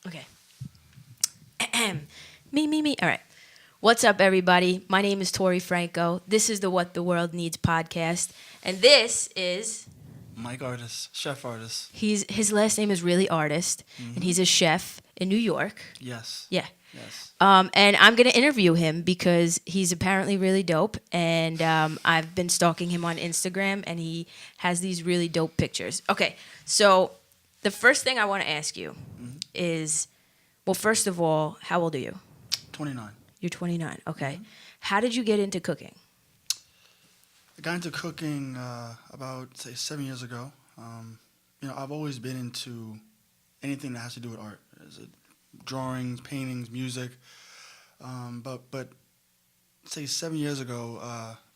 Okay. Me. All right. What's up, everybody? My name is Tori Franco. This is the What the World Needs podcast. And this is... Mike Artist, chef artist. His last name is really Artist, and he's a chef in New York. Yes. Yeah. Yes. And I'm going to interview him because he's apparently really dope. And I've been stalking him on Instagram, and he has these really dope pictures. Okay, so the first thing I want to ask you is, well, first of all, how old are you? 29. You're 29. Okay. How did you get into cooking? I got into cooking about, say, 7 years ago. I've always been into anything that has to do with art. Is it drawings, paintings, music? But say 7 years ago,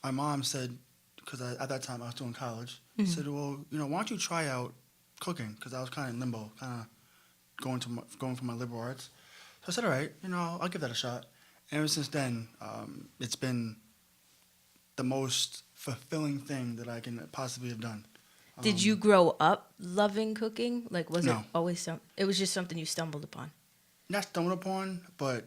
my mom said, because at that time I was still in college, said, well, why don't you try out cooking? Because I was kind of in limbo, kind of going for my liberal arts. So I said, all right, I'll give that a shot. And ever since then, it's been the most fulfilling thing that I can possibly have done. Did you grow up loving cooking? Like, was it No. always it was just something you stumbled upon? Not stumbled upon, but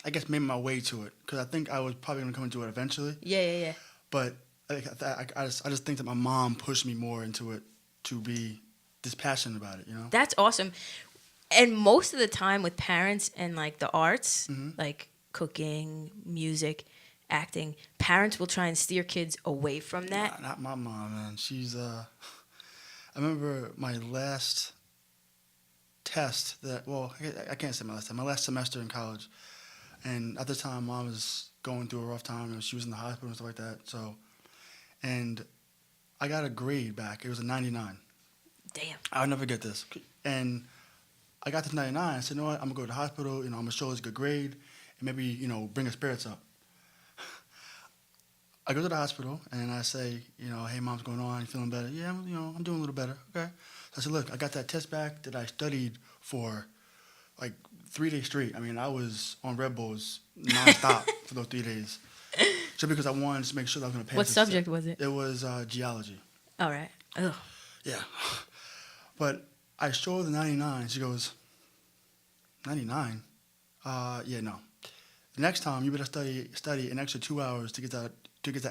I guess made my way to it. Because I think I was probably going to come into it eventually. Yeah. But I just think that my mom pushed me more into it to be this passionate about it, That's awesome. And most of the time with parents and like the arts, like cooking, music, acting, parents will try and steer kids away from that. Not my mom, man. She's, I remember my last test I can't say my last time, my last semester in college. And at the time, Mom was going through a rough time, and she was in the hospital and stuff like that. And I got a grade back. It was a 99. Damn. I'll never get this. And I got to 99. I said, I'm going to go to the hospital. I'm going to show this a good grade and maybe, bring her spirits up. I go to the hospital and I say, hey, Mom, what's going on? You feeling better? Yeah, I'm doing a little better. Okay. So I said, look, I got that test back that I studied for like 3 days straight. I mean, I was on Red Bulls nonstop for those 3 days. Just because I wanted to make sure that I was going to pass. What subject was it? It was geology. All right. Ugh. Yeah. But I showed her the 99. She goes, 99? Yeah, no. The next time, you better study an extra 2 hours to get that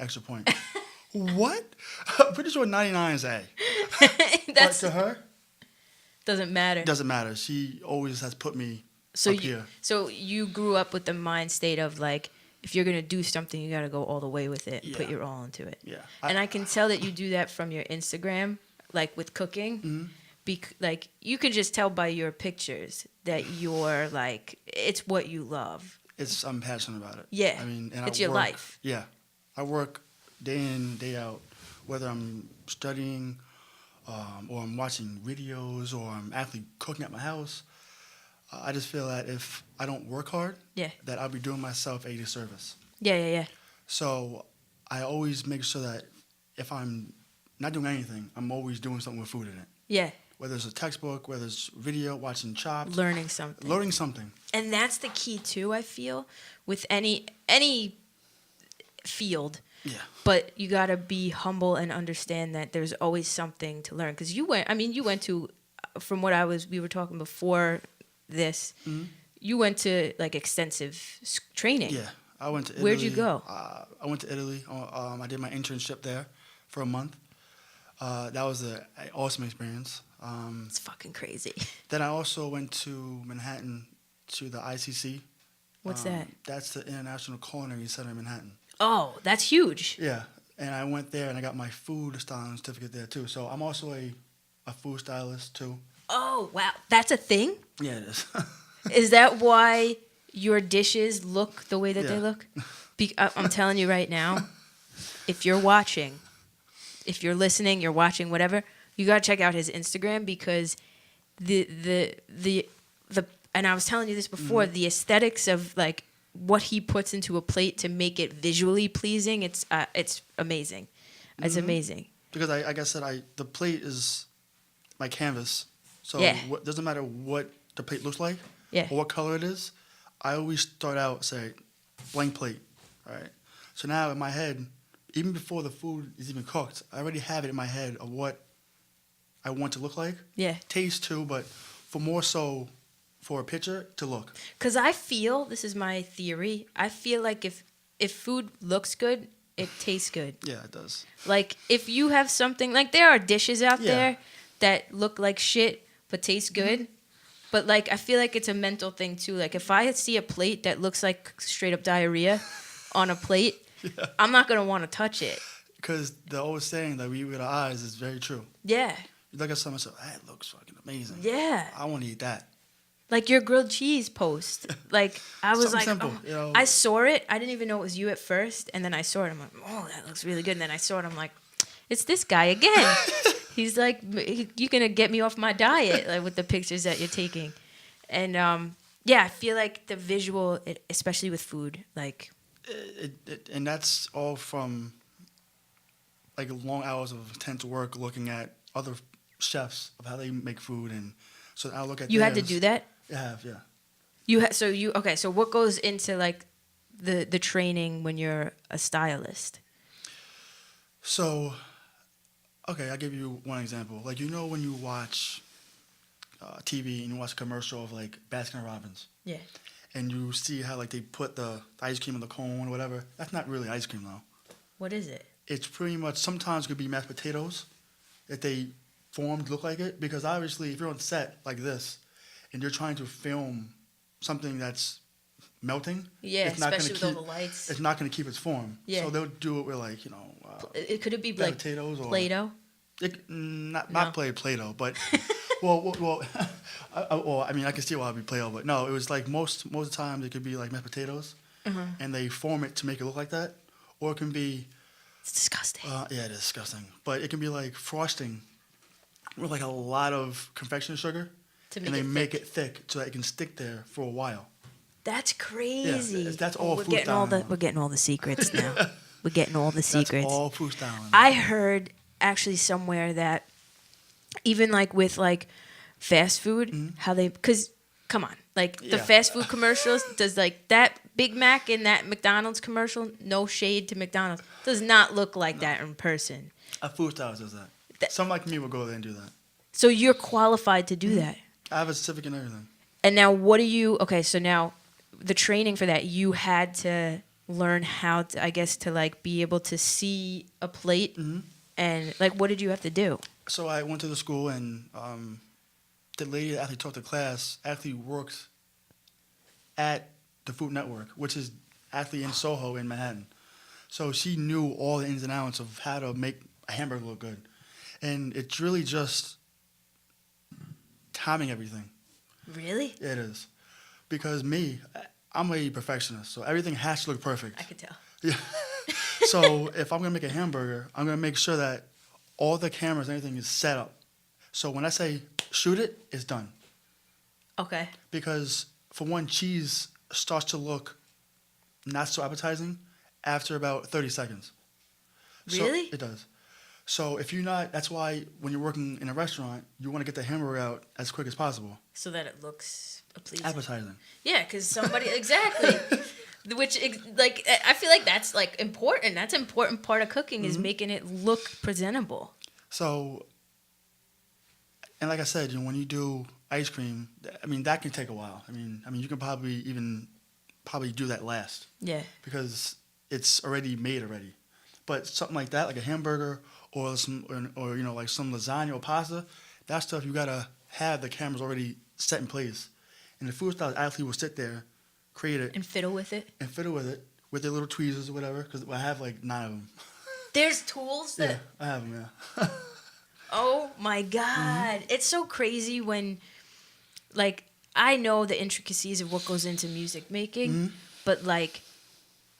extra point. What? I'm pretty sure 99 is A. But to her, doesn't matter. Doesn't matter. She always has put me here. So you grew up with the mind state of like, if you're going to do something, you got to go all the way with it and put your all into it. Yeah. And I can tell that you do that from your Instagram, like with cooking. Like, you can just tell by your pictures that you're like, it's what you love. I'm passionate about it. Yeah. I mean, and it's your life. Yeah. I work day in, day out, whether I'm studying or I'm watching videos or I'm actually cooking at my house. I just feel that if I don't work hard, that I'll be doing myself a disservice. Yeah. So I always make sure that if I'm not doing anything, I'm always doing something with food in it. Yeah. Whether it's a textbook, whether it's video, watching Chopped. Learning something. And that's the key, too, I feel, with any field. Yeah. But you got to be humble and understand that there's always something to learn. Because you went to, from what we were talking before this, you went to, like, extensive training. Yeah. I went to Italy. Where'd you go? I went to Italy. I did my internship there for a month. That was an awesome experience. It's fucking crazy. Then I also went to Manhattan to the ICC. What's that? That's the International Culinary Center in Manhattan. Oh, that's huge. Yeah. And I went there and I got my food styling certificate there too. So I'm also a food stylist too. Oh, wow. That's a thing? Yeah, it is. Is that why your dishes look the way that they look? I'm telling you right now, if you're watching, if you're listening, you're watching, whatever, you got to check out his Instagram because the and I was telling you this before, the aesthetics of like what he puts into a plate to make it visually pleasing, it's amazing. It's amazing. Because like I said, the plate is my canvas. So it doesn't matter what the plate looks like or what color it is. I always start out, say, blank plate, right? So now in my head, even before the food is even cooked, I already have it in my head of what I want to look like. Yeah. Taste too, but for more so for a picture to look. Because I feel, this is my theory, I feel like if food looks good, it tastes good. Yeah, it does. Like, if you have something, like, there are dishes out Yeah. there that look like shit but taste good. Mm-hmm. But, like, I feel like it's a mental thing, too. Like, if I see a plate that looks like straight up diarrhea on a plate, I'm not going to want to touch it. Because the old saying that we eat with our eyes is very true. Yeah. You look at something and say, that looks fucking amazing. Yeah. I want to eat that. Like your grilled cheese post. Like, I was Something like, simple, oh. you know. I saw it. I didn't even know it was you at first. And then I saw it. I'm like, oh, that looks really good. And then I saw it. I'm like, it's this guy again. He's like, you're going to get me off my diet, like, with the pictures that you're taking. And, yeah, I feel like the visual, especially with food, like. And that's all from, like, long hours of intense work looking at other chefs of how they make food. And so I look at You had theirs. to do that? I have, yeah. So what goes into, like, the training when you're a stylist? So, okay, I'll give you one example. Like, you know when you watch TV and you watch a commercial of, like, Baskin-Robbins? Yeah. And you see how, like, they put the ice cream in the cone or whatever. That's not really ice cream, though. What is it? It's pretty much, sometimes it could be mashed potatoes that they formed look like it. Because obviously, if you're on set like this and you're trying to film something that's melting, Yeah, it's not especially gonna with all the lights. It's not going to keep its form. Yeah. So they'll do it with, like, you know, Could it be like potatoes or Play-Doh? Not Play-Doh, but well, I mean, I can see why it'd be Play-Doh, but no, it was like most of the time it could be like mashed potatoes, and they form it to make it look like that, or it can be. It's disgusting. Yeah, it is disgusting, but it can be like frosting with like a lot of confectioner sugar, and they make it thick so that it can stick there for a while. That's crazy. Yeah, that's all we're food getting all the styling. We're getting all the secrets now. We're getting all the secrets. That's all food styling. I heard actually somewhere that even like with like fast food, how they, because come on, like the Yeah. fast food commercials, does like that Big Mac in that McDonald's commercial, no shade to McDonald's, does not look like that in person. A food stylist does that. Someone like me would go there and do that. So you're qualified to do that. I have a certificate and everything. And now what do you, okay, so now the training for that, you had to learn how to, I guess, to like be able to see a plate, and like what did you have to do? So I went to the school, and the lady that actually taught the class actually works at the Food Network, which is actually in Soho in Manhattan. So she knew all the ins and outs of how to make a hamburger look good. And it's really just timing everything. Really? It is. Because me, I'm a perfectionist, so everything has to look perfect. I could tell. Yeah. So if I'm going to make a hamburger, I'm going to make sure that all the cameras and everything is set up. So when I say shoot it, it's done. Okay. Because for one, cheese starts to look not so appetizing after about 30 seconds. Really? So it does. So if you're not, that's why when you're working in a restaurant, you want to get the hamburger out as quick as possible. So that it looks pleasing. Appetizing. Yeah, because somebody, exactly. Which, like, I feel like that's, like, important. That's an important part of cooking is making it look presentable. So, and like I said, you know, when you do ice cream, I mean, that can take a while. I mean, you can probably do that last. Yeah. Because it's already made already. But something like that, like a hamburger or you know, like some lasagna or pasta, that stuff you gotta have the cameras already set in place, and the food stylist actually will sit there, create it, And fiddle with it. with their little tweezers or whatever. Because I have like 9 of them. There's tools that. Yeah, I have them. Yeah. Oh my God. It's so crazy when, like, I know the intricacies of what goes into music making, but like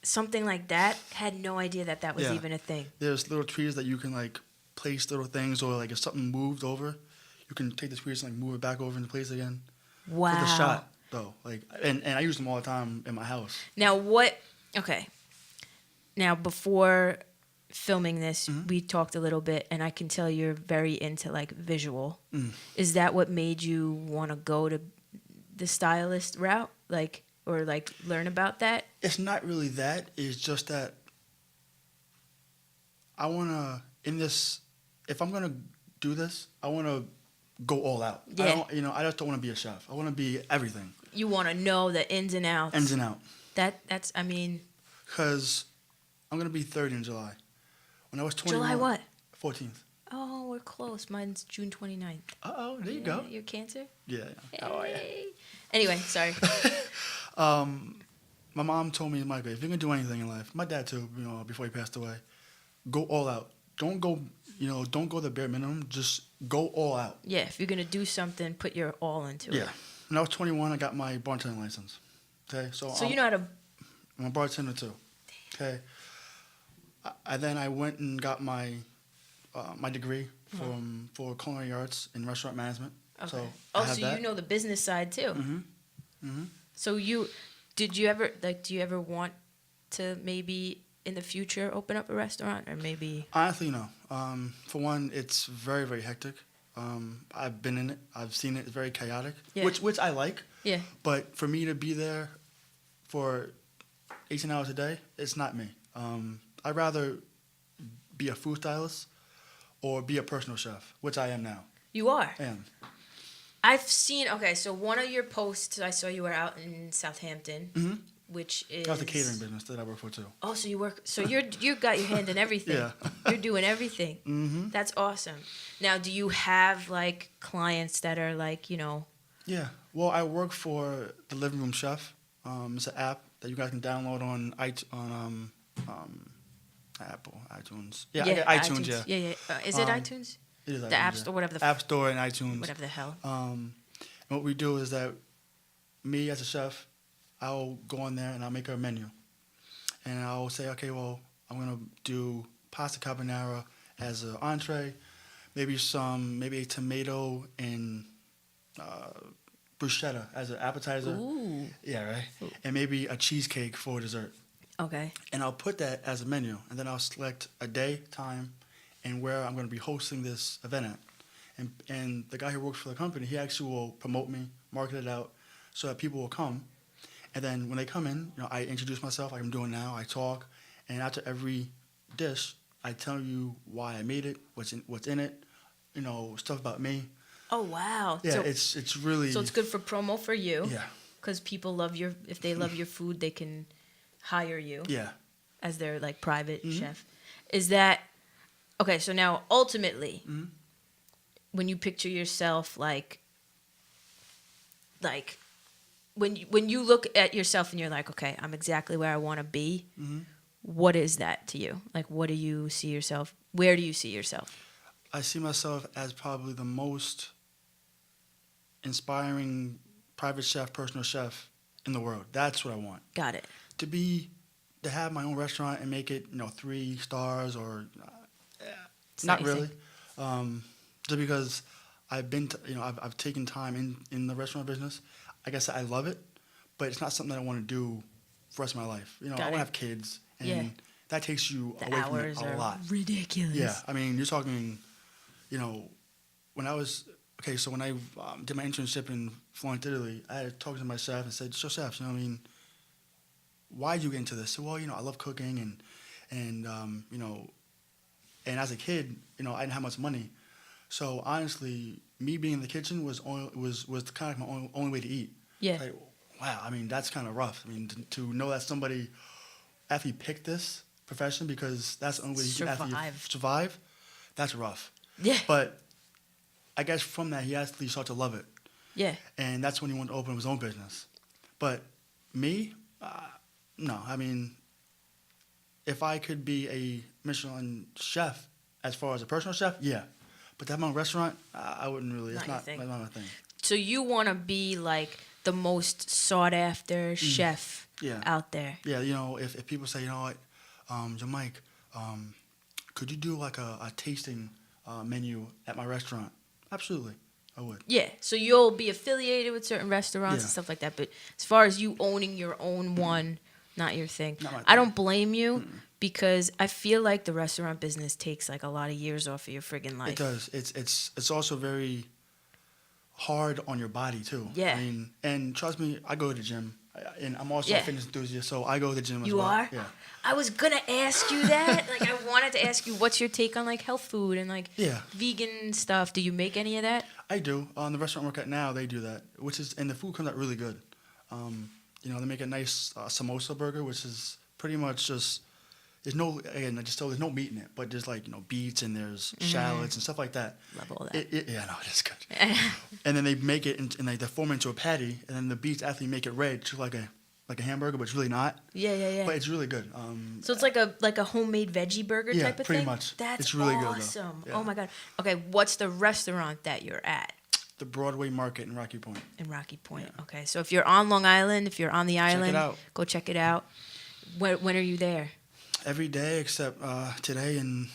something like that, had no idea that was even a thing. There's little tweezers that you can like place little things, or like if something moved over, you can take the tweezers and like move it back over into place again. Wow. For the shot though, like, and I use them all the time in my house. Now okay. Now before filming this, we talked a little bit, and I can tell you're very into like visual. Is that what made you want to go to the stylist route, like, or like learn about that? It's not really that. It's just that I want to, if I'm going to do this, I want to go all out. Yeah. I just don't want to be a chef. I want to be everything. You want to know the ins and outs. Ins and out. That's, I mean. Because I'm going to be 30 in July. When I was 21. July what? 14th. Oh, we're close. Mine's June 29th. Uh-oh, there you go. You're Cancer? Yeah. Hey. Oh, yeah. Anyway, sorry. My mom told me, Michael, if you're going to do anything in life, my dad too, before he passed away, go all out. Don't go the bare minimum. Just go all out. Yeah, if you're going to do something, put your all into it. Yeah. When I was 21, I got my bartending license. Okay, so you know how to... I'm a bartender too. Okay. Then I went and got my my degree for culinary arts in restaurant management. Okay. So so you know the business side too. Mm-hmm. Mm-hmm. So do you ever want to maybe in the future open up a restaurant, or maybe? Honestly, no. For one, it's very, very hectic. I've been in it. I've seen it. It's very chaotic, which I like. Yeah. But for me to be there for 18 hours a day, it's not me. I'd rather be a food stylist or be a personal chef, which I am now. You are? I am. I've seen, so one of your posts, I saw you were out in Southampton, which is... That's a catering business that I work for, too. Oh, so you work... So you got your hand in everything. Yeah. You're doing everything. Mm-hmm. That's awesome. Now, do you have, like, clients that are, like, Yeah. Well, I work for the Living Room Chef. It's an app that you guys can download on Apple, iTunes. Yeah, iTunes, yeah. Yeah. Is it iTunes? It is iTunes, the App Store, whatever the... App Store and iTunes. Whatever the hell. And what we do is that me as a chef, I'll go on there and I'll make a menu. And I'll say, okay, well, I'm going to do pasta carbonara as an entree, maybe a tomato and bruschetta as an appetizer. Ooh. Yeah, right? Ooh. And maybe a cheesecake for dessert. Okay. And I'll put that as a menu. And then I'll select a day, time, and where I'm going to be hosting this event at. And the guy who works for the company, he actually will promote me, market it out, so that people will come. And then when they come in, I introduce myself like I'm doing now. I talk, and after every dish, I tell you why I made it, what's in it, stuff about me. Oh wow! Yeah, so, it's really. So it's good for promo for you. Yeah. Because people if they love your food, they can hire you. Yeah. As their like private chef. Is that okay? So now ultimately, when you picture yourself like when you look at yourself and you're like, okay, I'm exactly where I want to be. What is that to you? Like, what do you see yourself? Where do you see yourself? I see myself as probably the most inspiring private chef, personal chef in the world. That's what I want. Got it. To have my own restaurant and make it, 3 stars or not not really. Just because I've been, I've taken time in the restaurant business. Like I said, I love it, but it's not something that I want to do for the rest of my life. I want to have kids, and that takes you the away from hours it a are lot. Ridiculous. Yeah, I mean, you're talking, when I was so when I did my internship in Florence, Italy, I had talked to my chef and said, "So, chef, why did you get into this?" So, well, I love cooking and and as a kid, I didn't have much money, so honestly, me being in the kitchen was kind of my only way to eat. Yeah. Like, wow, I mean, that's kind of rough. I mean, to know that somebody actually picked this profession because that's the only way you can actually survive, that's rough. Yeah. But I guess from that, he actually started to love it. Yeah. And that's when he wanted to open his own business. But me, no. I mean, if I could be a Michelin chef, as far as a personal chef, yeah. But to have my own restaurant, I wouldn't really. It's not my thing. So you want to be like the most sought after chef out there. Yeah, if people say, what, Mike, could you do like a tasting menu at my restaurant? Absolutely, I would. Yeah, so you'll be affiliated with certain restaurants and stuff like that. But as far as you owning your own one, not your thing. Not my thing. I don't blame you because I feel like the restaurant business takes like a lot of years off of your friggin' life. It does. It's also very hard on your body too. Yeah. I mean, and trust me, I go to the gym, and I'm also a fitness enthusiast, so I go to the gym as You well. are? Yeah. I was gonna ask you that. Like, I wanted to ask you, what's your take on like health food and like vegan stuff? Do you make any of that? I do. On the restaurant I work at now, they do that, and the food comes out really good. They make a nice samosa burger, which is pretty much just there's no meat in it, but there's like beets and there's shallots and stuff like that. Love all that. It's good. And then they make it and they form it into a patty, and then the beets actually make it red, just like a hamburger, but it's really not. Yeah. But it's really good. So it's like a homemade veggie burger type of thing? Yeah, pretty much. That's it's really awesome. good, though. Yeah. Oh, my God. Okay, what's the restaurant that you're at? The Broadway Market in Rocky Point. In Rocky Point. Yeah. Okay, so if you're on Long Island, if you're on the island, go check it out. When are you there? Every day except today and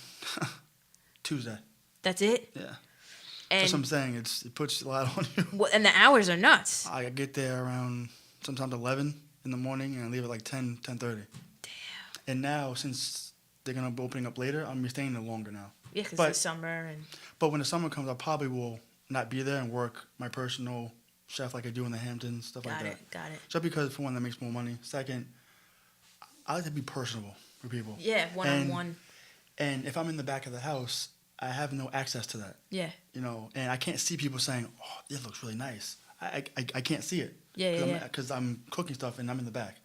Tuesday. That's it? Yeah. And that's what I'm saying. It puts a lot on you. Well, and the hours are nuts. I get there around sometimes 11 in the morning and I leave at like 10:30. Damn. And now, since they're going to be opening up later, I'm staying there longer now. Yeah, because it's summer. But when the summer comes, I probably will not be there and work my personal chef like I do in the Hamptons, stuff like that. Got it. Just because, for one, that makes more money. Second, I like to be personable with people. Yeah, one-on-one. And if I'm in the back of the house, I have no access to that. Yeah. And I can't see people saying, "Oh, it looks really nice." I can't see it. Yeah. Because I'm cooking stuff and I'm in the back.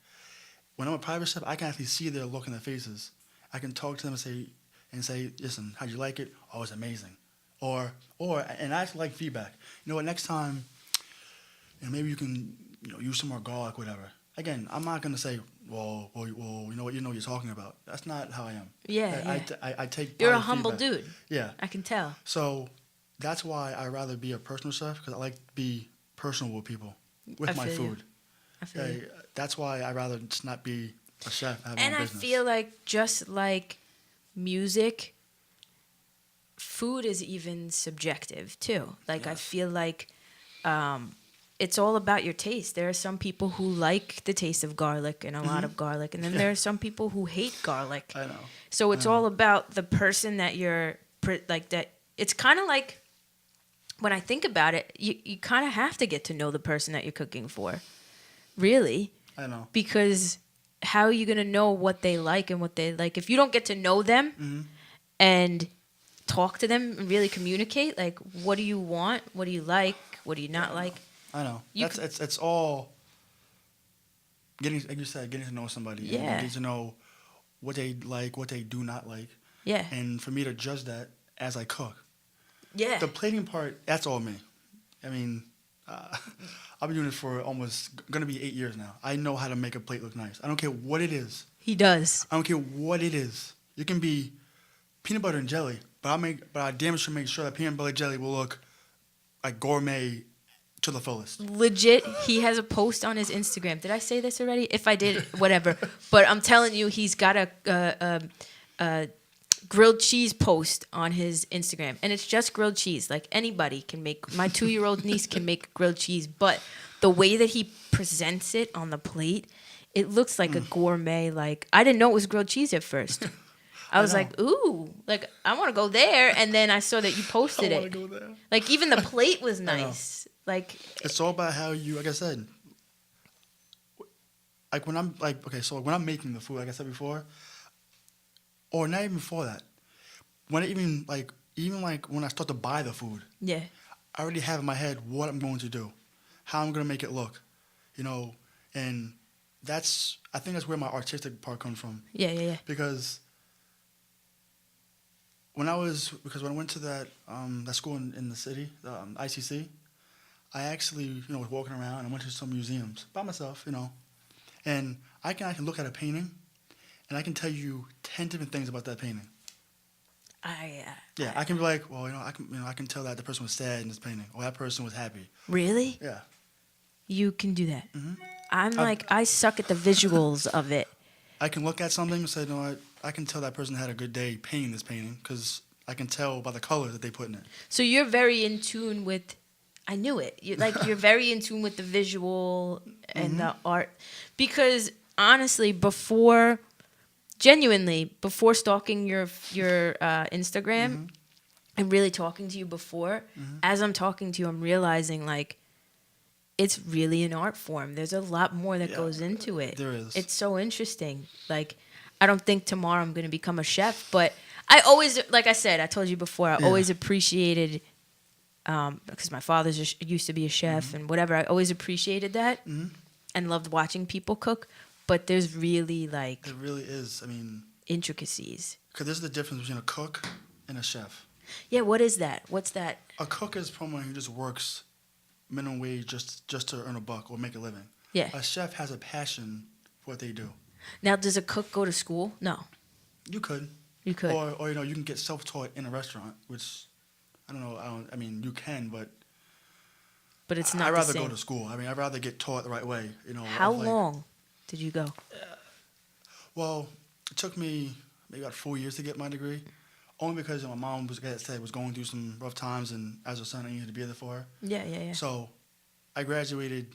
When I'm a private chef, I can actually see their look in their faces. I can talk to them and say, "Listen, how'd you like it? Oh, it's amazing." And I actually like feedback. You know what? Next time, maybe you can use some more garlic, whatever. Again, I'm not gonna say, well, you know what you're talking about. That's not how I am. Yeah. I take. You're a humble feedback. dude. Yeah. I can tell. So that's why I rather be a personal chef, because I like to be personal with people with my food. I feel you. That's why I rather just not be a chef. Have and my I business. feel like just like music, food is even subjective too. Like yes. I feel like it's all about your taste. There are some people who like the taste of garlic and a lot of garlic, and then there are some people who hate garlic. I know. So it's all about the person that you're like. That it's kind of like when I think about it, you kind of have to get to know the person that you're cooking for. Really. I know. Because how are you gonna know what they like and what they like if you don't get to know them and talk to them and really communicate? Like, what do you want? What do you like? What do you not like? I know. It's all getting, like you said, getting to know somebody. Yeah. And getting to know what they like, what they do not like. Yeah. And for me to judge that as I cook. Yeah. The plating part, that's all me. I mean, I've been doing this for almost going to be 8 years now. I know how to make a plate look nice. I don't care what it is. He does. I don't care what it is. It can be peanut butter and jelly, but I damn sure make sure that peanut butter and jelly will look like gourmet to the fullest. Legit, he has a post on his Instagram. Did I say this already? If I did, whatever. But I'm telling you, he's got a grilled cheese post on his Instagram, and it's just grilled cheese. Like anybody can make. My 2-year-old niece can make grilled cheese, but the way that he presents it on the plate, it looks like a gourmet. Like I didn't know it was grilled cheese at first. I was like, ooh, like I want to go there, and then I saw that you posted it. I want to go there. Like even the plate was nice. Like it's all about how you, like I said. Like when I'm like, okay, so when I'm making the food, like I said before, or not even before that, when I even like when I start to buy the food, yeah, I already have in my head what I'm going to do, how I'm going to make it look, and I think that's where my artistic part comes from. Yeah. Because when I went to that school in the city, ICC, I actually was walking around and I went to some museums by myself, and I can look at a painting, and I can tell you 10 different things about that painting. I can be like, well, I can tell that the person was sad in this painting, or that person was happy. Really? Yeah. You can do that. Mm-hmm. I suck at the visuals of it. I can look at something and say, you know what, I can tell that person had a good day painting this painting because I can tell by the colors that they put in it. So you're very in tune with. I knew it. You're very in tune with the visual and the art, because honestly, before stalking your Instagram, and really talking to you before, as I'm talking to you, I'm realizing like it's really an art form. There's a lot more that goes into it. There is. It's so interesting. Like, I don't think tomorrow I'm going to become a chef, but I always, like I said, I told you before, I always appreciated, because my father used to be a chef and whatever. I always appreciated that and loved watching people cook. But there's really like... It really is. I mean... intricacies. Because there's the difference between a cook and a chef. Yeah, what is that? What's that? A cook is someone who just works minimum wage just to earn a buck or make a living. Yeah. A chef has a passion for what they do. Now, does a cook go to school? No. You could. You could. Or you can get self-taught in a restaurant, which, I don't know, I mean, you can, but... But it's not I'd the rather same. go to school. I mean, I'd rather get taught the right way, How long did you go? Well, it took me maybe about 4 years to get my degree. Only because my mom was going through some rough times, and as a son, I needed to be there for her. Yeah. So, I graduated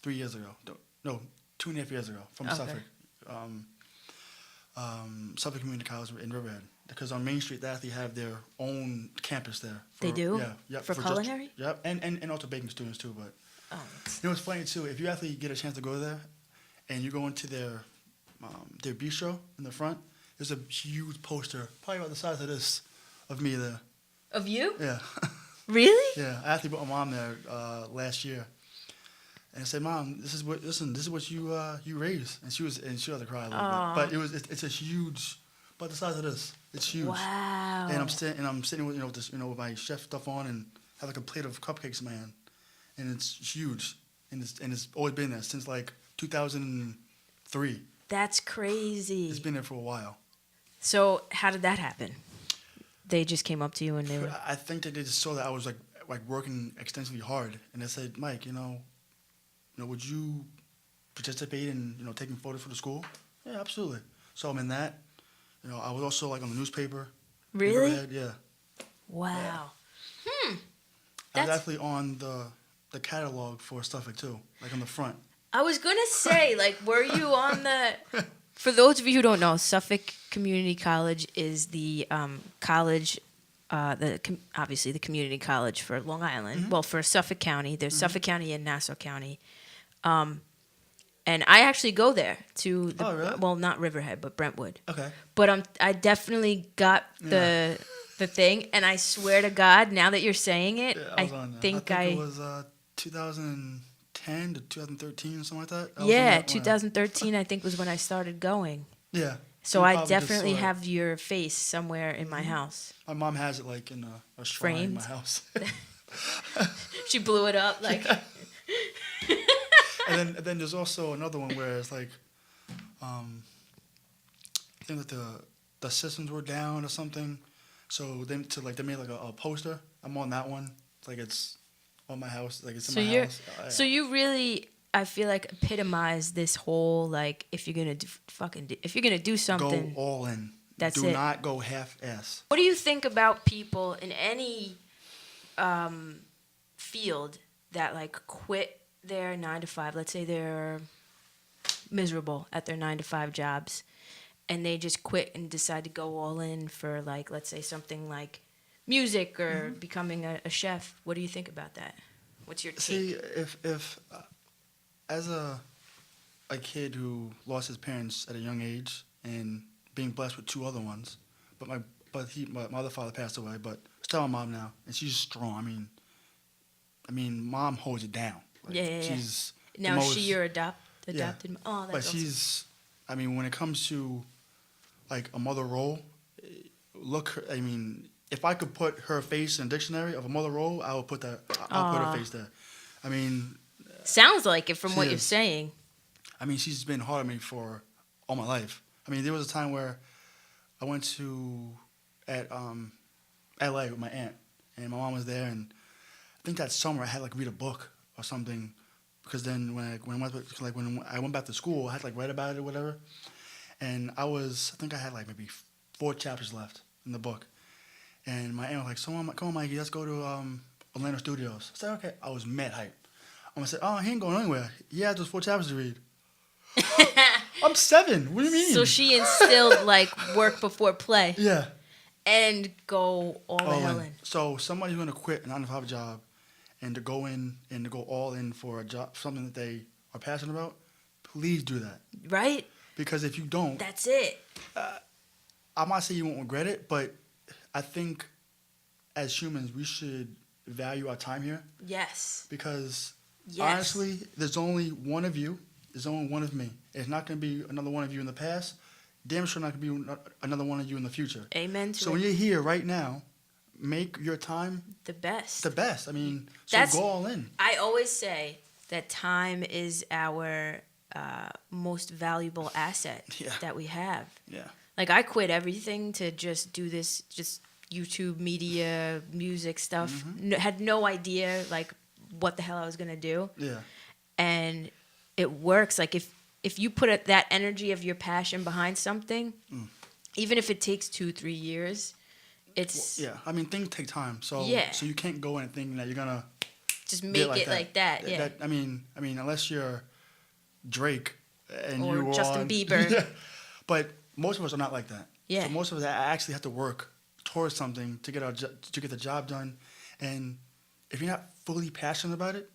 3 years ago? No, 2.5 years ago from Suffolk. Suffolk Community College in Riverhead. Because on Main Street, they actually have their own campus there. They do? Yeah. For culinary? Yep, and also baking students too. But it's funny too. If you actually get a chance to go there, and you go into their bistro in the front, there's a huge poster, probably about the size of this, of me there. Of you? Yeah. Really? Yeah, I actually brought my mom there last year, and I said, "Mom, this is what you raised," and she was to cry a little bit. But it's a huge, about the size of this. It's huge. Wow. And I'm sitting with with my chef stuff on, and have like a plate of cupcakes in my hand, and it's huge, and it's always been there since like 2003. That's crazy. It's been there for a while. So how did that happen? They just came up to you and they were... I think that they just saw that I was like working extensively hard, and they said, "Mike, would you participate in taking photos for the school?" Yeah, absolutely. So I'm in that. I was also like on the newspaper. Really? Yeah. Wow. I was actually on the catalog for Suffolk too, like on the front. I was gonna say, like, were you on the... For those of you who don't know, Suffolk Community College is the college, obviously the community college for Long Island. Well, for Suffolk County. There's Suffolk County and Nassau County. And I actually go there to the... Oh, really? Well, not Riverhead, but Brentwood. Okay. But I definitely got the thing, and I swear to God, now that you're saying it, I think it was 2010 to 2013 or something like that. Yeah, 2013 I think was when I started going. Yeah. So I definitely have your face somewhere in my house. My mom has it like in a shrine in my house. She blew it up like. And then there's also another one where it's like, I think that the systems were down or something, so they made like a poster. I'm on that one. It's like it's on my house, like it's in my house. So you really, I feel like, epitomize this whole like if you're gonna do something, go all in. That's Do it. not go half-ass. What do you think about people in any field that like quit their 9-to-5? Let's say they're miserable at their 9-to-5 jobs, and they just quit and decide to go all in for like, let's say something like music or becoming a chef. What do you think about that? What's your take? See, if as a kid who lost his parents at a young age and being blessed with 2 other ones, but my other father passed away, but still my mom now, and she's strong. I mean, mom holds it down. Like, Yeah. She's Now is she your adopted? Yeah. Oh, that's But awesome. she's, when it comes to like a mother role, if I could put her face in a dictionary of a mother role, I would put that. I'll put her face there. Sounds like it from what is. you're saying. She's been hard on me for all my life. There was a time where I went to L.A. with my aunt, and my mom was there, and I think that summer I had like read a book or something, because then when I went back to school, I had to like write about it or whatever, and I think I had like maybe 4 chapters left in the book, and my aunt was like, "Come on, Mikey, let's go to Orlando Studios." I said, "Okay." I was mad hype. I said, "Oh, he ain't going anywhere. He had those 4 chapters to read." I'm 7. What do you mean? So she instilled like work before play. Yeah. and go all the hell in. So somebody's going to quit a 9-to-5 job and to go in and to go all in for a job, something that they are passionate about, please do that. Right? Because if you don't, That's it. I might say you won't regret it, but I think as humans, we should value our time here. Yes. Because Yes. honestly, there's only one of you. There's only one of me. It's not going to be another one of you in the past. Damn sure not going to be another one of you in the future. Amen to So it. when you're here right now, make your time The best. the best. I mean, so That's- go all in. I always say that time is our most valuable asset Yeah. that we have. Yeah. Like, I quit everything to just do this, just YouTube, media, music stuff. Mm-hmm. Had no idea, like, what the hell I was going to do. Yeah. And it works. Like, if you put that energy of your passion behind something, even if it takes 2-3 years, it's Yeah. I mean, things take time. So Yeah. so you can't go in thinking that you're going to just make like it like that. Yeah. I mean, unless you're Drake and Or you Justin on, Bieber. Yeah. But most of us are not like that. Yeah. So most of us actually have to work towards something to get the job done. And if you're not fully passionate about it,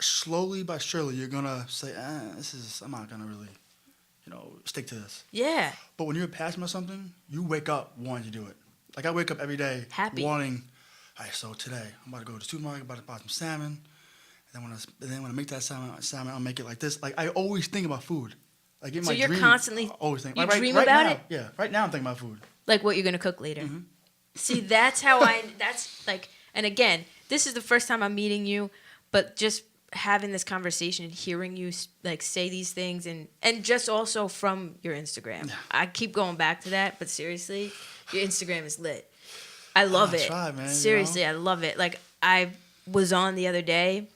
slowly but surely you're gonna say, I'm not gonna really, stick to this. Yeah. But when you're passionate about something, you wake up wanting to do it. Like I wake up every day Happy. wanting, all right, so today I'm about to go to the supermarket, about to buy some salmon. And then when I make that salmon, I'll make it like this. Like I always think about food. Like in So my you're dream, constantly- I always think. you Like, dream right about now, it? Yeah, right now I'm thinking about food. Like what you're going to cook later. Mm-hmm. See, that's how that's like, and again, this is the first time I'm meeting you, but just having this conversation and hearing you like say these things and just also from your Instagram. Yeah. I keep going back to that, but seriously, your Instagram is lit. I love it. Try, man, Seriously, I love it. Like I was on the other day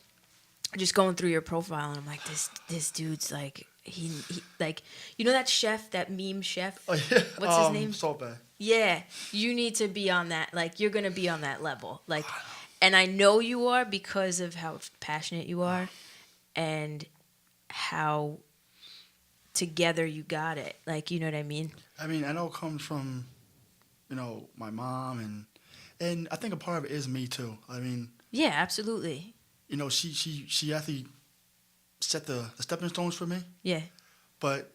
just going through your profile and I'm like, this dude's like he like, you know that chef, that meme chef? Oh, yeah. What's his name? Salt Bay. Yeah, you need to be on that. Like, you're going to be on that level. Like, and I know you are because of how passionate you are and how together you got it. Like, you know what I mean? I mean, I know it comes from, my mom and I think a part of it is me too. I mean, Yeah, absolutely. she actually set the stepping stones for me. Yeah. But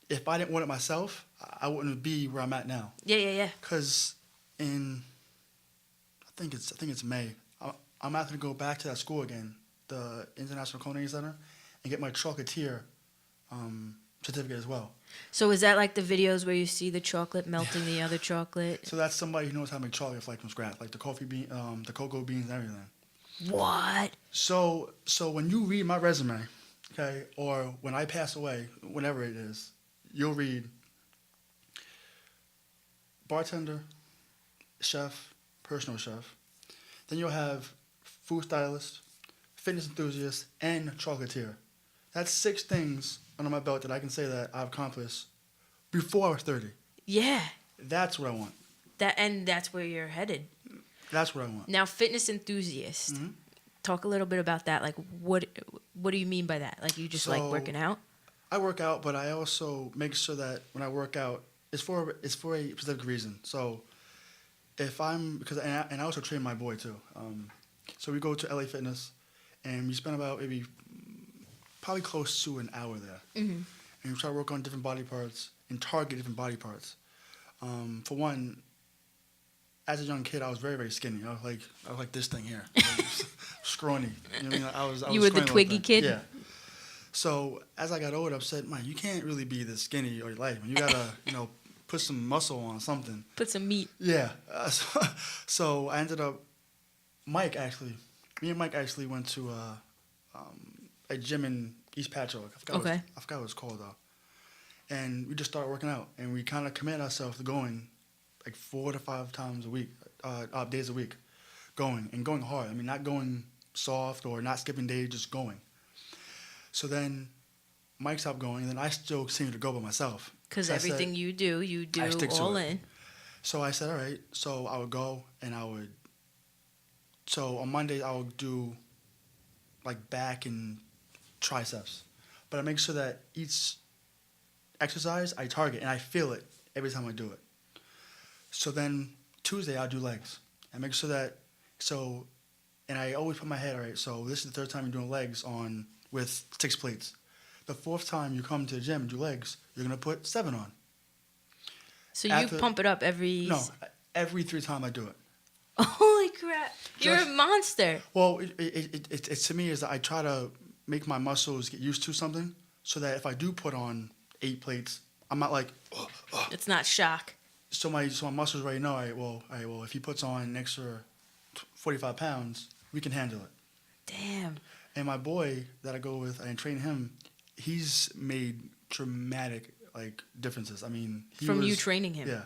if I didn't want it myself, I wouldn't be where I'm at now. Yeah. Because I think it's May. I'm actually to go back to that school again, the International Culinary Center, and get my chocolatier certificate as well. So is that like the videos where you see the chocolate melting the other chocolate? So that's somebody who knows how to make chocolate like from scratch, like the coffee bean, the cocoa beans, and everything. What? So when you read my resume, okay, or when I pass away, whenever it is, you'll read bartender, chef, personal chef. Then you'll have food stylist, fitness enthusiast, and chocolatier. That's 6 things under my belt that I can say that I've accomplished before I was 30. Yeah. That's what I want. That's where you're headed. That's what I want. Now, fitness enthusiast. Mm-hmm. Talk a little bit about that. Like, what do you mean by that? Like, you just like working out? I work out, but I also make sure that when I work out, it's for a specific reason. So, and I also train my boy too. So we go to LA Fitness, and we spend about probably close to an hour there, and we try to work on different body parts and target different body parts. For one, as a young kid, I was very, very skinny. I was like this thing here, like, scrawny. You know what I mean? I was You were the scrawny Twiggy little kid? thing. Yeah. So as I got older, I said, man, you can't really be this skinny all your life. You gotta, put some muscle on something. Put some meat. Yeah. So I ended up, me and Mike actually went to a gym in East Patchogue. I forgot what it's called though. And we just started working out, and we kind of committed ourselves to going like 4 to 5 times a week, days a week, going hard. I mean, not going soft or not skipping days, just going. So then Mike stopped going, and then I still continued to go by myself. Because So everything you do I stick to all it. in. So I said, all right. So I would go, and so on Mondays I would do like back and triceps. But I make sure that each exercise I target, and I feel it every time I do it. So then Tuesday I'll do legs and make sure that and I always put my head, all right, so this is the third time you're doing legs with 6 plates. The fourth time you come to the gym and do legs, you're going to put 7 on. So you pump it up every... No, every 3 times I do it. Holy crap. You're a monster. Well, it to me is that I try to make my muscles get used to something so that if I do put on 8 plates, I'm not like... It's not shock. So my muscles already know, all right, well, if he puts on an extra 45 pounds, we can handle it. Damn. And my boy that I go with, I train him, he's made dramatic, differences. I mean... you training him? Yeah.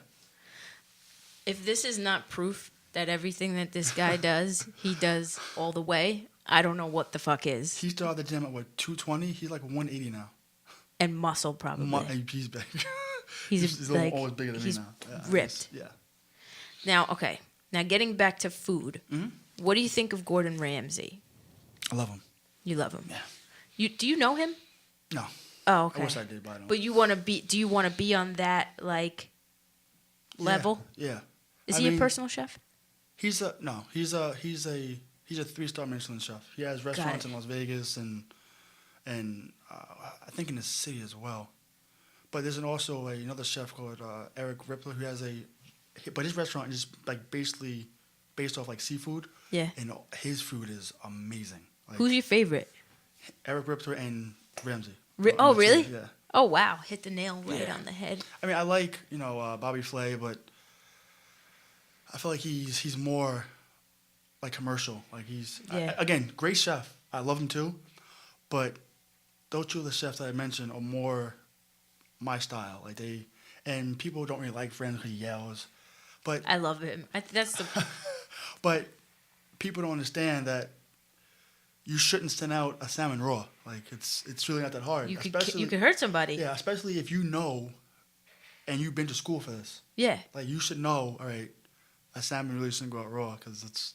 If this is not proof that everything that this guy does, he does all the way, I don't know what the fuck is. He started the gym at, 220? He's like 180 now. And muscle, probably. He's big. He's always bigger than me now. Yeah, ripped. Yeah. Now, okay. Now, getting back to food, Mm-hmm. what do you think of Gordon Ramsay? I love him. You love him? Yeah. Do you know him? No. Oh, okay. I wish I did, but I don't. But you want to be? Do you want to be on that level? Yeah. Is he a personal chef? He's a 3-star Michelin chef. He has restaurants in Las Vegas and I think in the city as well. But there's also another chef called Eric Rippler who has but his restaurant is basically based off seafood. Yeah. And his food is amazing. Who's your favorite? Eric Rippler and Ramsay. Oh, really? Yeah. Oh, wow. Hit the nail right on the head. I mean, I like, Bobby Flay, but I feel like he's more commercial. Again, great chef. I love him too. But those two of the chefs that I mentioned are more my style. And people don't really like Ramsay because he yells. But I love him. That's the... But people don't understand that you shouldn't send out a salmon raw. It's really not that hard. You could hurt somebody. Yeah, especially if you know and you've been to school for this. Yeah. You should know, all right, a salmon really shouldn't go out raw because it's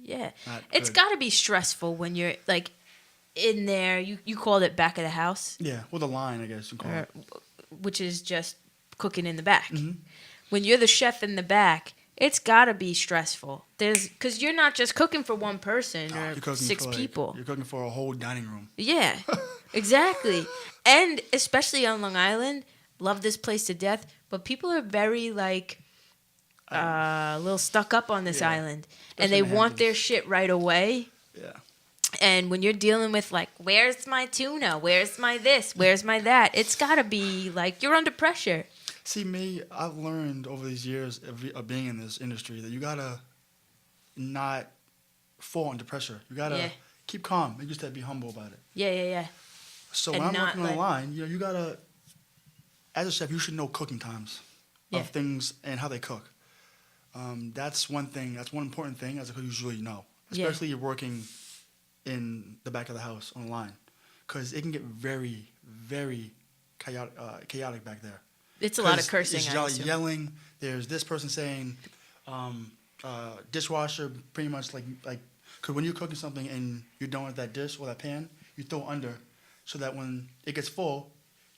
Yeah. not It's good. got to be stressful when you're in there. You called it back of the house. Yeah, with a line, I guess you call it. Which is just cooking in the back. Mm-hmm. When you're the chef in the back, it's got to be stressful. Because you're not just cooking for one person or 6 people. You're cooking for a whole dining room. Yeah, exactly. And especially on Long Island, love this place to death, but people are very a little stuck up on this island. And they want their shit right away. Yeah. And when you're dealing with where's my tuna? Where's my this? Where's my that? It's got to be you're under pressure. See, me, I've learned over these years of being in this industry that you got to not fall under pressure. You got to keep calm. You just have to be humble about it. Yeah. So when I'm working on the line, you got to, as a chef, you should know cooking times of things and how they cook. That's one thing. That's one important thing as a cook you usually know. Especially you're working in the back of the house on the line. Because it can get very, very chaotic back there. It's a lot of cursing. It's yelling. There's this person saying, dishwasher, pretty much because when you're cooking something and you're done with that dish or that pan, you throw it under so that when it gets full,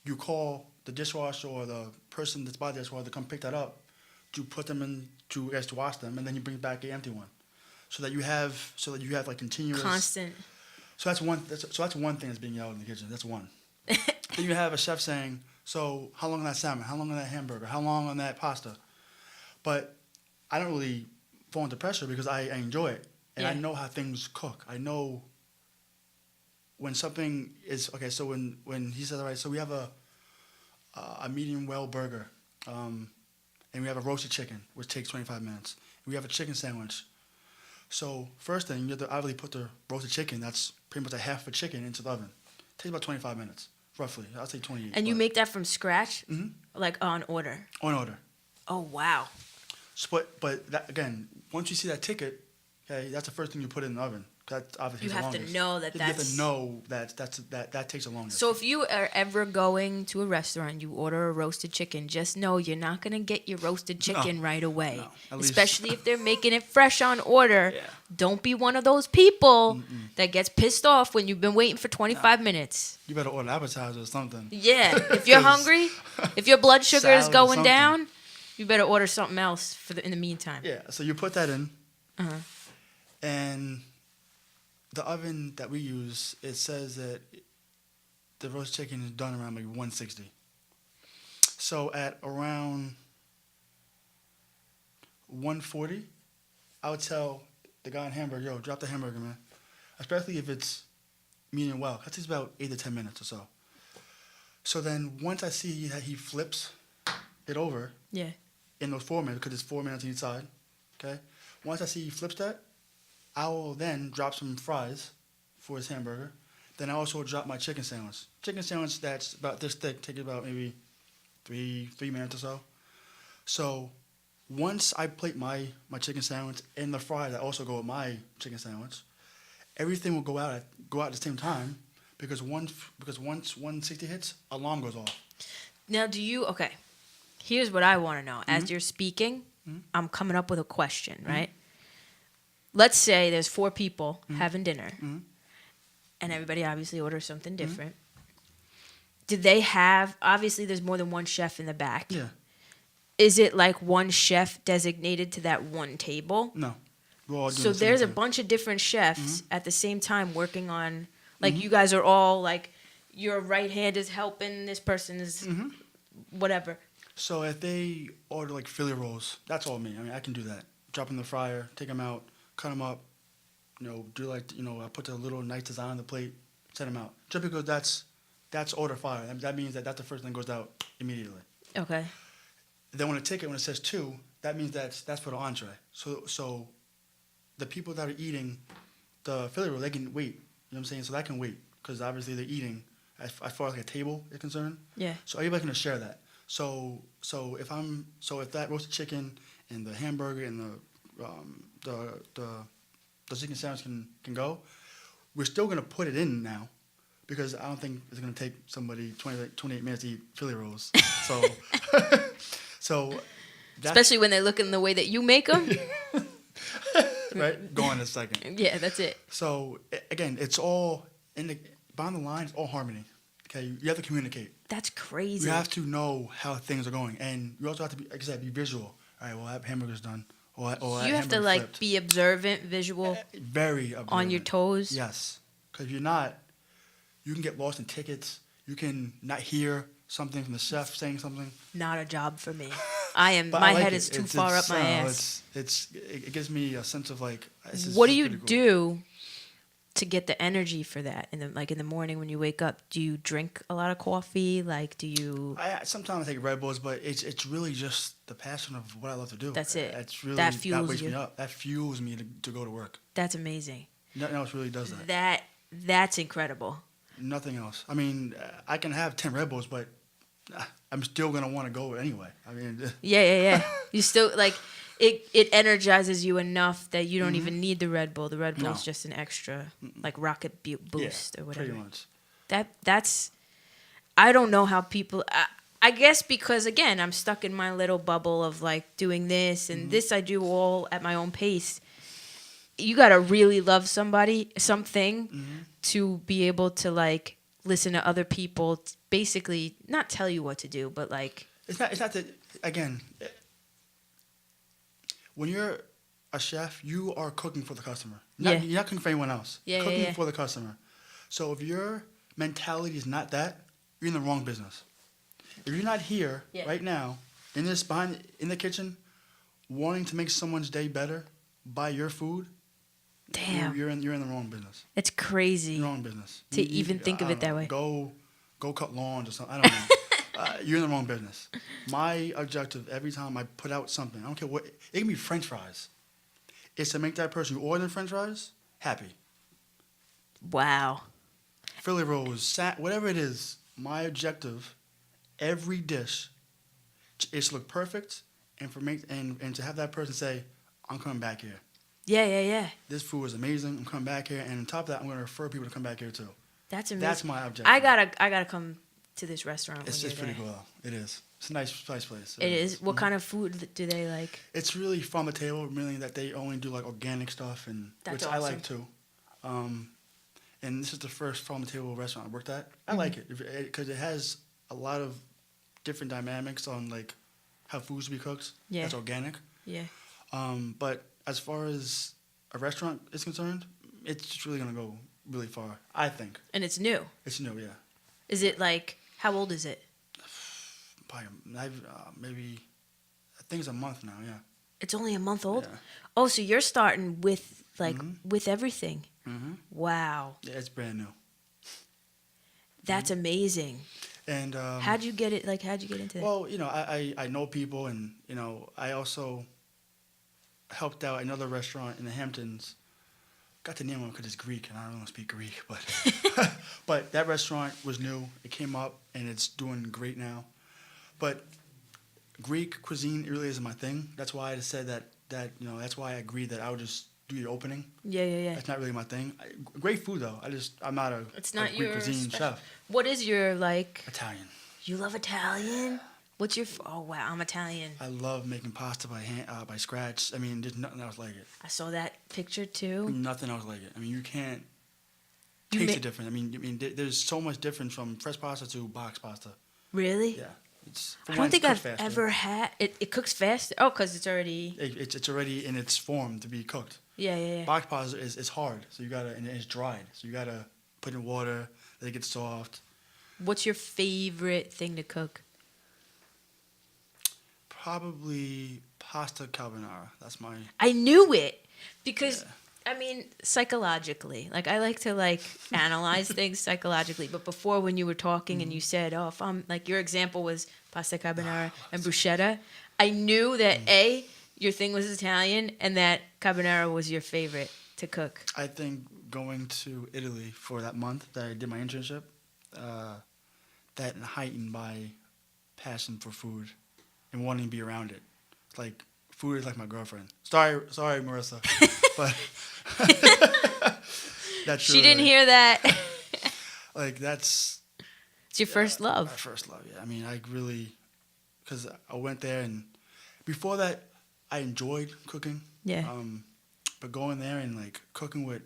you call the dishwasher or the person that's by the dishwasher to come pick that up to put them in to wash them, and then you bring back an empty one, so that you have continuous constant. So that's one. That's one thing that's being yelled in the kitchen. That's one. Then you have a chef saying, so how long on that salmon? How long on that hamburger? How long on that pasta? But I don't really fall into pressure because I enjoy it. And I know how things cook. I know when something is... Okay, so when he says, all right, so we have a medium well burger. And we have a roasted chicken, which takes 25 minutes. We have a chicken sandwich. So first thing, you have to obviously put the roasted chicken, that's pretty much a half a chicken, into the oven. It takes about 25 minutes. Roughly, I'll say 28. And you make that from scratch, Mm-hmm. On order. On order. Oh wow! So, but that, again, once you see that ticket, okay, that's the first thing you put in the oven. That's obviously you have to know that. You have to know that takes the longest. So if you are ever going to a restaurant, you order a roasted chicken. Just know you're not gonna get your roasted chicken right away. No, especially if they're making it fresh on order. Yeah. Don't be one of those people that gets pissed off when you've been waiting for 25 minutes. You better order appetizer or something. Yeah, if you're hungry, if your blood sugar is going down, You better order something else in the meantime. Yeah, so you put that in, Uh-huh. and the oven that we use, it says that the roast chicken is done around like 160. So at around 140, I would tell the guy in hamburger, yo, drop the hamburger, man. Especially if it's medium well. That takes about 8 to 10 minutes or so. So then once I see that he flips it over Yeah. in those 4 minutes, because it's 4 minutes on each side, okay? Once I see he flips that, I will then drop some fries for his hamburger. Then I also drop my chicken sandwich. Chicken sandwich that's about this thick, takes about maybe three minutes or so. So once I plate my chicken sandwich and the fries that also go with my chicken sandwich, everything will go out at the same time because once 160 hits, alarm goes off. Now, okay, here's what I want to know. As you're speaking, I'm coming up with a question, right? Let's say there's 4 people having dinner, and everybody obviously orders something different. Did they have, obviously there's more than one chef in the back. Yeah. Is it like one chef designated to that one table? No. We're all doing So the same there's a thing. bunch of different chefs at the same time working on, like you guys are all like, your right hand is helping, this person is whatever. So if they order like Philly rolls, that's all me. I mean, I can do that. Drop in the fryer, take them out, cut them up, do like, I put the little nice design on the plate, send them out. Just because that's order fire. That means that's the first thing that goes out immediately. Okay. Then when it says 2, that means that's for the entree. So the people that are eating the Philly roll, they can wait. You know what I'm saying? So that can wait because obviously they're eating as far as like a table is concerned. Yeah. So everybody can share that. So if that roasted chicken and the hamburger and the chicken sandwich can go, we're still gonna put it in now because I don't think it's gonna take somebody 28 minutes to eat Philly rolls. So so that's, Especially when they look in the way that you make them. right, go on in a second. Yeah, that's it. So again, it's all bottom of the line. It's all harmony. Okay, you have to communicate. That's crazy. You have to know how things are going, and you also have to be, like I said, be visual. All right, well, that hamburger's done. Or You have to like flipped. be observant, visual, Very observant. on your toes. Yes, because if you're not, you can get lost in tickets. You can not hear something from the chef saying something. Not a job for me. I am. But My I like head it. is too far up my ass. It gives me a sense of like. What do you do to get the energy for that in the morning when you wake up? Do you drink a lot of coffee? Like, do you? Sometimes I take Red Bulls, but it's really just the passion of what I love to do. That's it. It's really That fuels wakes you. me up. That fuels me to go to work. That's amazing. Nothing else really does that. That's incredible. Nothing else. I mean, I can have 10 Red Bulls, but I'm still gonna want to go anyway. I mean. Yeah. You still like it energizes you enough that you don't even need the Red Bull. The Red Bull's just an extra like rocket boost or whatever. Pretty much. That's I don't know how people. I guess because again I'm stuck in my little bubble of like doing this and this I do all at my own pace. You gotta really love something to be able to like listen to other people basically not tell you what to do, but like It's not that, again, when you're a chef, you are cooking for the customer. You're not cooking for anyone else. Yeah, cooking yeah. for the customer. So if your mentality is not that, you're in the wrong business. If you're not here right now, in the kitchen, wanting to make someone's day better by your food, damn, you're in the wrong business. it's crazy. You're in the wrong business. To even think of it that way. Go cut lawns or something. I don't know. You're in the wrong business. My objective every time I put out something, I don't care what, it can be French fries, is to make that person who ordered French fries happy. Wow. Philly rolls, whatever it is, my objective, every dish, is to look perfect and and to have that person say, I'm coming back here. Yeah. This food is amazing. I'm coming back here, and on top of that, I'm going to refer people to come back here too. That's amazing. That's my objective. I gotta come to this restaurant. It's when you're pretty there. cool. It is. It's a nice place. It is. What kind of food do they like? It's really from the table, meaning that they only do like organic stuff, and That's which I awesome. like too. And this is the first farm to table restaurant I worked at. I like it because it has a lot of different dynamics on like how food's to be cooked. Yeah. That's organic. Yeah. But as far as a restaurant is concerned, it's just really gonna go really far. I think And it's new. it's new. Yeah, Is it like, how old is it? probably maybe I think it's a month now. Yeah. It's only a month old? Yeah. Oh, so you're starting with, like, Mhm. with everything. Mm-hmm. Wow. Yeah, it's brand new. That's amazing. And How'd you get it? Like, how'd you get into it? well, I know people, and I also helped out another restaurant in the Hamptons. Got the name of it because it's Greek, and I don't really speak Greek, but but that restaurant was new. It came up, and it's doing great now. But Greek cuisine really isn't my thing. That's why I just said that that's why I agreed that I would just do the opening. Yeah. That's not really my thing. Great food though. I'm not a It's not Greek your cuisine chef. What is your, like, Italian. you love Italian? What's your, oh, wow, I'm Italian. I love making pasta by hand, by scratch. I mean, there's nothing else like it. I saw that picture too. Nothing else like it. I mean, you can't You taste ma- the difference. I mean, there's so much difference from fresh pasta to box pasta. Really? Yeah, it's. I don't think I've ever had, it cooks fast. Oh, because it's already, It's already in its form to be cooked. yeah. Box pasta is hard, so you gotta, and it's dried, so you gotta put in water, let it get soft. What's your favorite thing to cook? Probably pasta carbonara. That's my. I knew it because, Yeah. I mean, psychologically, like, I like to, like, analyze things psychologically. But before, when you were talking and you said, oh, if I'm, like, your example was pasta carbonara and bruschetta, I knew that A, your thing was Italian, and that carbonara was your favorite to cook. I think going to Italy for that month that I did my internship, that heightened my passion for food and wanting to be around it. Like, food is like my girlfriend. Sorry, Marissa, but that's She didn't hear that. Like, that's It's your first love. my first love. Yeah, I mean, I really, because I went there, and before that, I enjoyed cooking. Yeah. But going there and like cooking with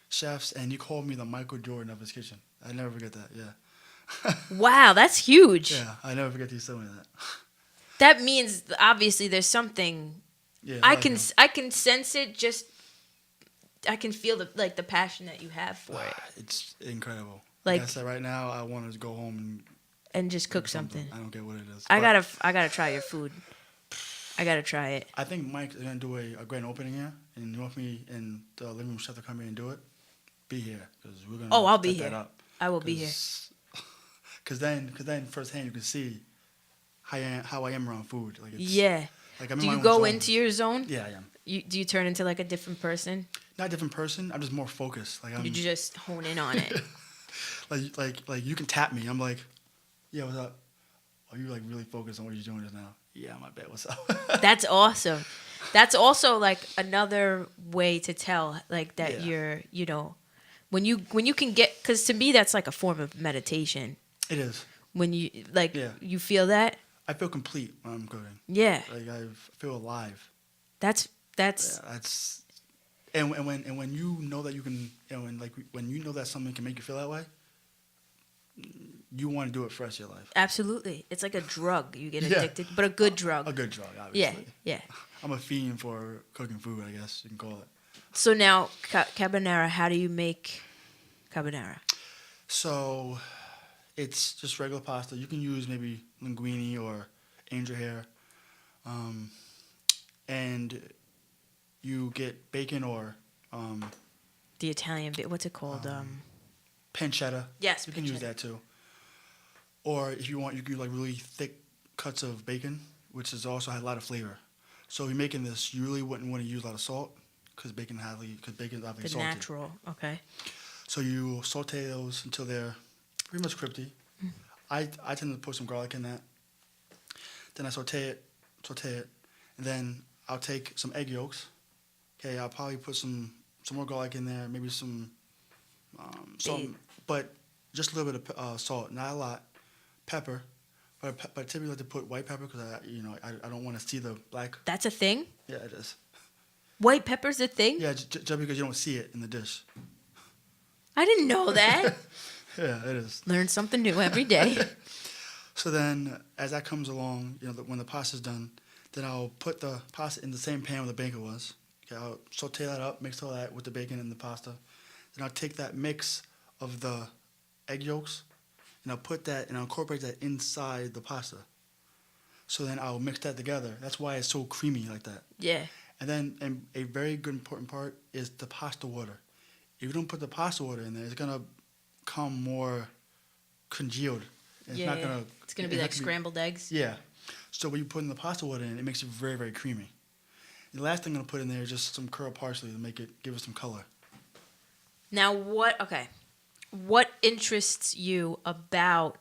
chefs, and he called me the Michael Jordan of his kitchen. I never forget that. Yeah. Wow, that's huge. Yeah, I never forget you telling me that. That means obviously there's something. Yeah, I like can him. I can sense it. Just I can feel the passion that you have for it, It's incredible. Like- Like I said, right now, I want to go home and just and cook something. I don't get what it is. I But gotta try your food. I gotta try it. I think Mike is gonna do a grand opening here, and you want me and the living room chef to come here and do it. Be here because we're gonna. Oh, I'll be set here. that up. I will be here. Because then firsthand you can see how I am around food. Like it's, Yeah. Like I'm Do in my you own go zone. into your zone? Yeah, I am. Do you turn into like a different person? Not a different person. I'm just more focused. Like I'm. You just hone in on it. like you can tap me. I'm like, yeah, what's up? Are you like really focused on what you're doing just now? Yeah, my bad. What's up? That's awesome. That's also like another way to tell like that Yeah. you're, when you can get, because to me that's like a form of meditation. It is. When you like Yeah. you feel that. I feel complete when I'm cooking. Yeah. Like I feel alive. That's Yeah, that's. And when you know that you can, when you know that something can make you feel that way, you want to do it for the rest of your life. absolutely. It's like a drug. You get Yeah. addicted, but a good drug. A good drug, Yeah. obviously. Yeah. I'm a fiend for cooking food, I guess you can call it. So now carbonara, how do you make carbonara? So, it's just regular pasta. You can use maybe linguine or angel hair, and you get bacon or The Italian bit. What's it called? pancetta. Yes, You can use pancetta. that too. Or if you want, you can do like really thick cuts of bacon, which is also has a lot of flavor. So if you're making this, you really wouldn't want to use a lot of salt because bacon's obviously The salty. natural. Okay. So you saute those until they're pretty much crispy. I tend to put some garlic in that. Then I saute it, and then I'll take some egg yolks. Okay, I'll probably put some more garlic in there, maybe some salt, Babe. but just a little bit of salt, not a lot. Pepper, but typically I like to put white pepper because I don't want to see the black. That's a thing? Yeah, it is. White pepper's a thing? Yeah, just because you don't see it in the dish. I didn't know that. Yeah, it is. Learn something new every day. So then, as that comes along, when the pasta's done, then I'll put the pasta in the same pan where the bacon was. Okay, I'll saute that up, mix all that with the bacon and the pasta. Then I'll take that mix of the egg yolks, and I'll put that and I'll incorporate that inside the pasta. So then I'll mix that together. That's why it's so creamy like that. Yeah. And then a very good important part is the pasta water. If you don't put the pasta water in there, it's gonna come more congealed. It's not gonna. It's gonna be like scrambled eggs. Yeah. So when you put in the pasta water in, it makes it very, very creamy. And the last thing I'm gonna put in there is just some curled parsley to give it some color. Now, what interests you about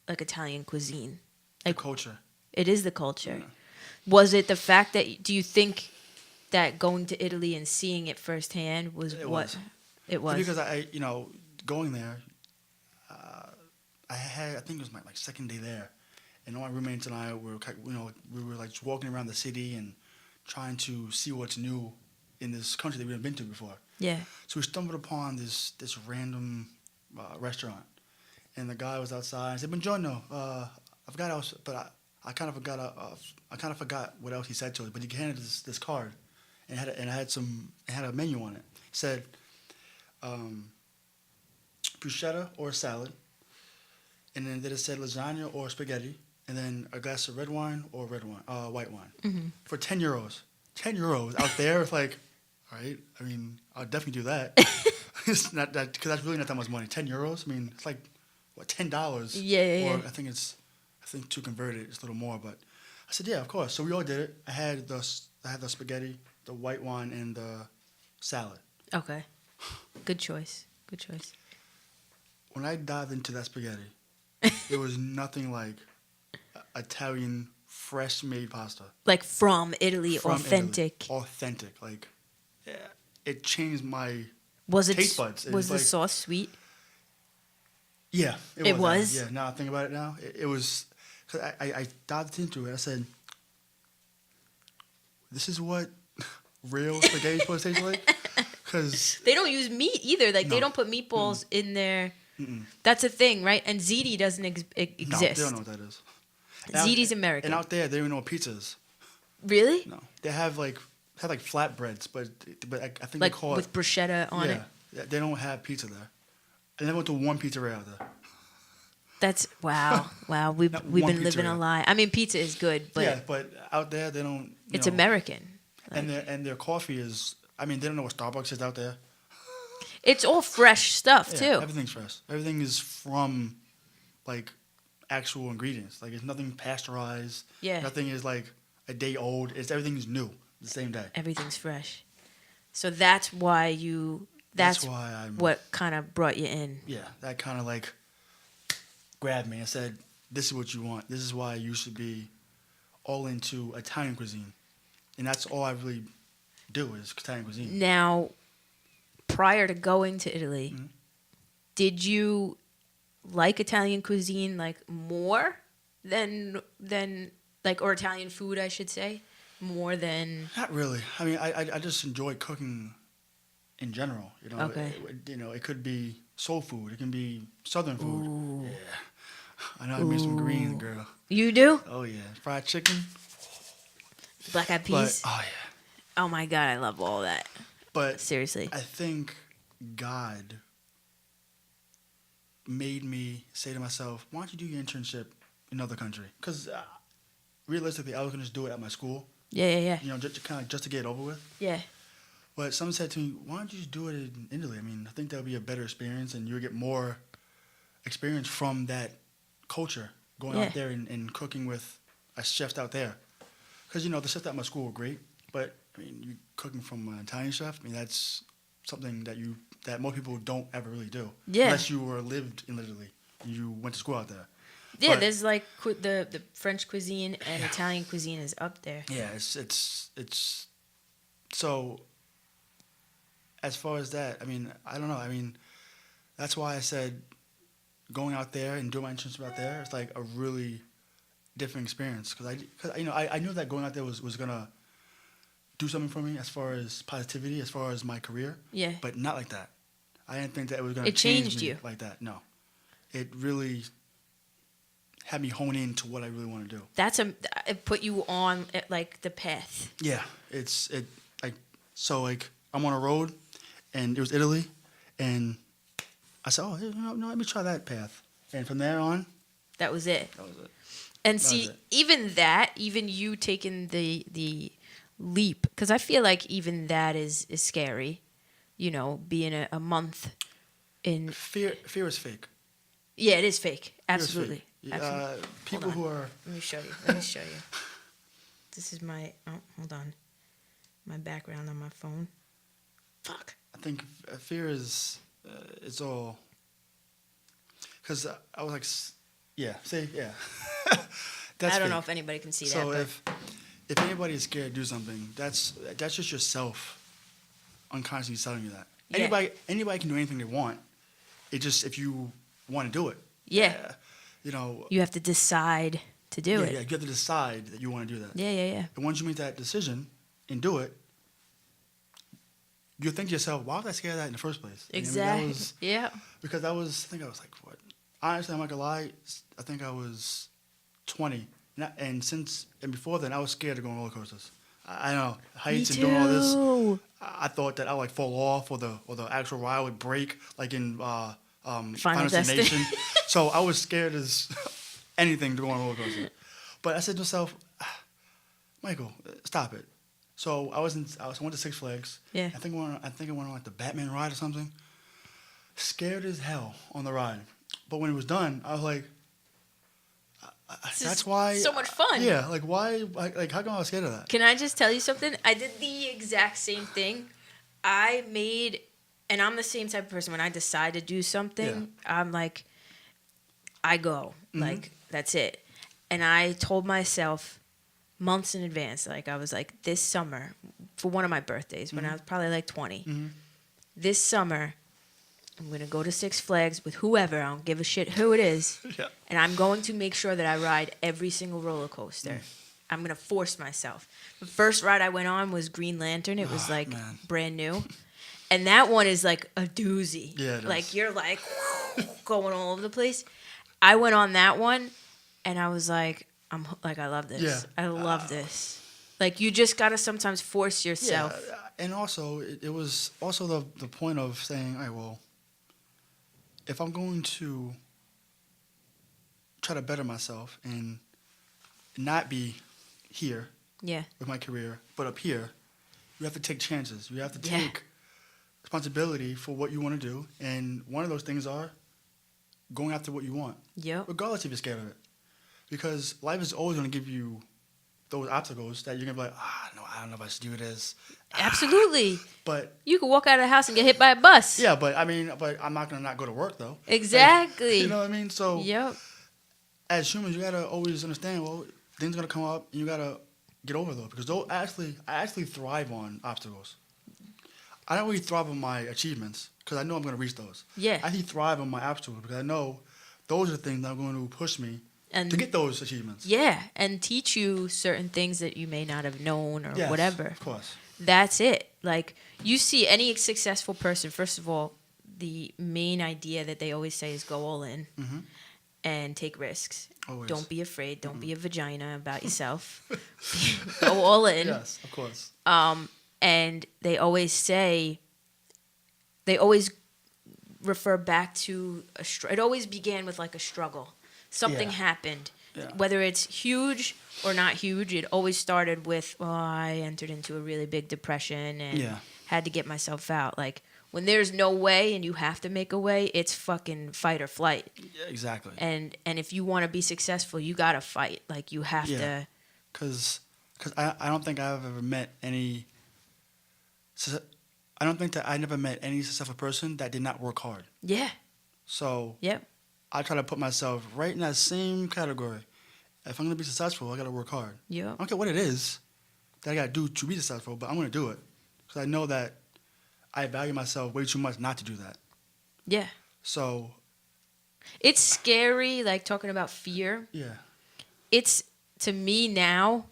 like Italian cuisine? Like The culture. It is the culture. Yeah. Was it the fact that do you think that going to Italy and seeing it firsthand was It what was. it was? Because I going there, I think it was my second day there, and all my roommates and I were like just walking around the city and trying to see what's new in this country that we haven't been to before. Yeah. So we stumbled upon this random restaurant, and the guy was outside. I said, "Buongiorno, I forgot else, but I kind of forgot what else he said to us. But he handed us this card, and it had a menu on it. It said, bruschetta or salad, and then it said lasagna or spaghetti, and then a glass of red wine or white wine for €10. €10 out there. It's like, all right. I mean, I'll definitely do that. It's not that because that's really not that much money. €10. I mean, it's like what $10. Yeah. Or I think to convert it, it's a little more. But I said, yeah, of course. So we all did it. I had the spaghetti, the white wine, and the salad. Okay. Good choice. Good choice. When I dived into that spaghetti, it was nothing like Italian fresh made pasta. Like from Italy, authentic. Italy. Authentic. Like, yeah, it changed my Was it taste buds. Was the sauce sweet? Yeah, It was? Yeah, now I think about it now, it was. Cause I dived into it. I said, "This is what real spaghetti supposed to taste like." Because they don't use meat either. Like No. they don't put meatballs in there. That's a thing, right? And ziti doesn't exist. no, they don't know what that is. Ziti's American. And out there, they don't even know what pizza is. Really? No, they have flatbreads, but I think Like they call with it bruschetta on it. Yeah, they don't have pizza there. I never went to one pizzeria out there. That's wow. We've Not been one living a pizzeria. lie. I mean, pizza is good, but Yeah, but out there they don't. it's American. And their coffee is. I mean, they don't know what Starbucks is out there. It's all fresh stuff Yeah, too. everything's fresh. Everything is from, like, actual ingredients. Like, it's nothing pasteurized. Yeah. Nothing is like a day old. Everything's new the same day. Everything's fresh. So that's why That's why I'm. what kind of brought you in. Yeah, that kind of like grabbed me and said, "This is what you want. This is why you should be all into Italian cuisine," and that's all I really do is Italian cuisine. Now, prior to going to Italy, did you like Italian cuisine like more than like or Italian food, I should say, more than? Not really. I mean, I just enjoy cooking in general. Okay. It could be soul food. It can be southern food. Ooh. Yeah. I know I made some greens, girl. You do? Oh yeah, fried chicken. Black eyed But peas? oh yeah. Oh my God, I love all that. But Seriously. I think God made me say to myself, "Why don't you do your internship in another country?" Because realistically, I was gonna just do it at my school. Yeah. Just to get it over with. Yeah. But someone said to me, "Why don't you just do it in Italy? I mean, I think that would be a better experience, and you'll get more experience from that culture going Yeah. out there and cooking with chefs out there. Because the chefs at my school were great, but I mean, you cooking from an Italian chef. I mean, that's something that most people don't ever really do. Yeah. Unless you lived in Italy, you went to school out there. Yeah, But- there's like the French cuisine and Italian cuisine is up there. Yeah, it's so. As far as that, I mean, I don't know. I mean, that's why I said going out there and doing my internship out there. It's like a really different experience because I knew that going out there was gonna do something for me as far as positivity, as far as my career. Yeah. But not like that. I didn't think that it was gonna It change changed me you. like that. No, it really had me hone into what I really want to do. It put you on like the path. Yeah, like I'm on a road, and it was Italy, and I said, oh, no, let me try that path, and from there on, That was it. that was it. And That see, was it. even you taking the leap, because I feel like even that is scary. You know, being a month in. Fear is fake. Yeah, it is fake. Fear is Absolutely. fake. Absolutely. People Hold who are Let me show you. This is my. Oh, hold on. My background on my phone. Fuck. I think fear is it's all because I was like, yeah, say yeah. That's I don't know fake. if anybody can see So that. if anybody is scared to do something, that's just yourself unconsciously telling you that. Yeah. Anybody can do anything they want. It just if you want to do it. Yeah. You know. You have to decide to do it. Yeah, you have to decide that you want to do that. Yeah. And once you make that decision and do it, you think to yourself, why was I scared of that in the first place? Exactly. Yeah. Because I think I was like, what? Honestly, I'm not gonna lie. I think I was 20, and before then, I was scared of going roller coasters. I know heights Me and doing all this. too. I thought that I would like fall off, or the actual ride would break, like in Final Destination. So I was scared as anything to go on a roller coaster. But I said to myself, Michael, stop it. So I went to Six Flags. Yeah. I think I went on like the Batman ride or something. Scared as hell on the ride. But when it was done, I was like, that's why. So much fun. Yeah, like why? Like how come I was scared of that? Can I just tell you something? I did the exact same thing. And I'm the same type of person. When I decide to do something, I'm like, I go. Mm-hmm. Like, that's it. And I told myself months in advance, like, I was like, this summer, for one of my birthdays, when I was probably like 20, this summer, I'm going to go to Six Flags with whoever. I don't give a shit who it is. Yeah. And I'm going to make sure that I ride every single roller coaster. I'm going to force myself. The first ride I went on was Green Lantern. It was like brand new. And that one is like a doozy. Yeah, it is. Like you're like going all over the place. I went on that one and I was like, I love this. Yeah. I love this. Like you just got to sometimes force yourself. Yeah, and also it was also the point of saying, all right, well, if I'm going to try to better myself and not be here Yeah. with my career, but up here, you have to take chances. You have to take responsibility for what you want to do. And one of those things are going after what you want, Yep. regardless if you're scared of it. Because life is always going to give you those obstacles that you're going to be like, no, I don't know if I should do this. Absolutely. But You could walk out of the house and get hit by a bus. yeah, but I'm not going to not go to work, though. Exactly. Like, you know what I mean? So Yep. as humans, you got to always understand, well, things are going to come up, and you got to get over those. Because I actually thrive on obstacles. I don't really thrive on my achievements because I know I'm going to reach those. Yeah. I actually thrive on my obstacles because I know those are the things that are going to push me And to get those achievements. yeah, and teach you certain things that you may not have known or Yes, whatever. Of course. That's it. Like you see any successful person, first of all, the main idea that they always say is go all in and take risks. Always. Don't be afraid. Don't be a vagina about yourself. Go all in. Yes, of course. And they always refer back to it always began with like a struggle. Something happened. Yeah. Whether it's huge or not huge, it always started with, I entered into a really big depression and had to get myself out. Like, when there's no way and you have to make a way, it's fucking fight or flight. Yeah, exactly. And if you want to be successful, you got to fight. Like, you have to. Because I don't think I've ever met any... I don't think that I never met any successful person that did not work hard. Yeah. So Yep. I try to put myself right in that same category. If I'm going to be successful, I got to work hard. Yep. I don't care what it is that I got to do to be successful, but I'm going to do it. Because I know that I value myself way too much not to do that. Yeah. So... It's scary, like, talking about fear. Yeah. It's, to me now...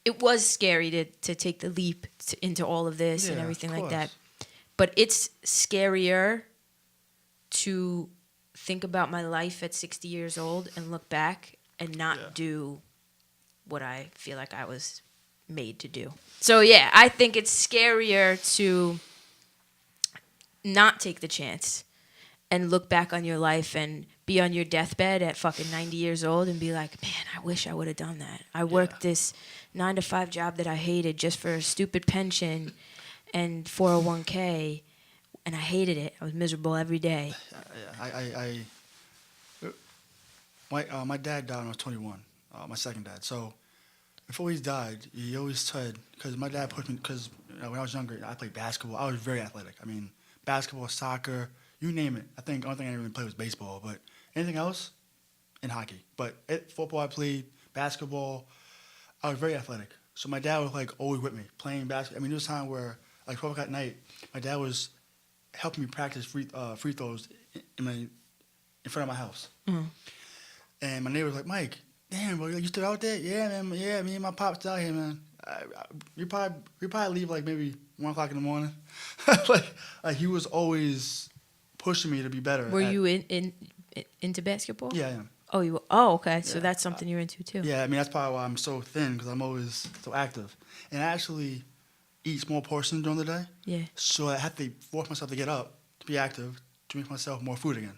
It was scary to take the leap into all of this and everything like that. But it's scarier to think about my life at 60 years old and look back and not do what I feel like I was made to do. So yeah, I think it's scarier to not take the chance and look back on your life and be on your deathbed at fucking 90 years old and be like, man, I wish I would have done that. I worked this 9-to-5 job that I hated just for a stupid pension and 401k, and I hated it. I was miserable every day. My dad died when I was 21, my second dad. So before he died, he always said, because my dad pushed me, because when I was younger, I played basketball. I was very athletic. I mean, basketball, soccer, you name it. I think the only thing I didn't really play was baseball, but anything else, and hockey. But football I played, basketball, I was very athletic. So my dad was like always with me, playing basketball. I mean, there was a time where, like 12 o'clock at night, my dad was helping me practice free throws in front of my house. Mm-hmm. And my neighbor was like, Mike, damn, bro, you still out there? Yeah, man. Yeah, me and my pops out here, man. We probably leave like maybe 1 o'clock in the morning. like he was always pushing me to be better. Were you into basketball? Yeah, I am. Oh, you. Oh, okay. So that's something you're into too. Yeah, I mean that's probably why I'm so thin, because I'm always so active, and I actually eat small portions during the day. Yeah. So I have to force myself to get up to be active to make myself more food again.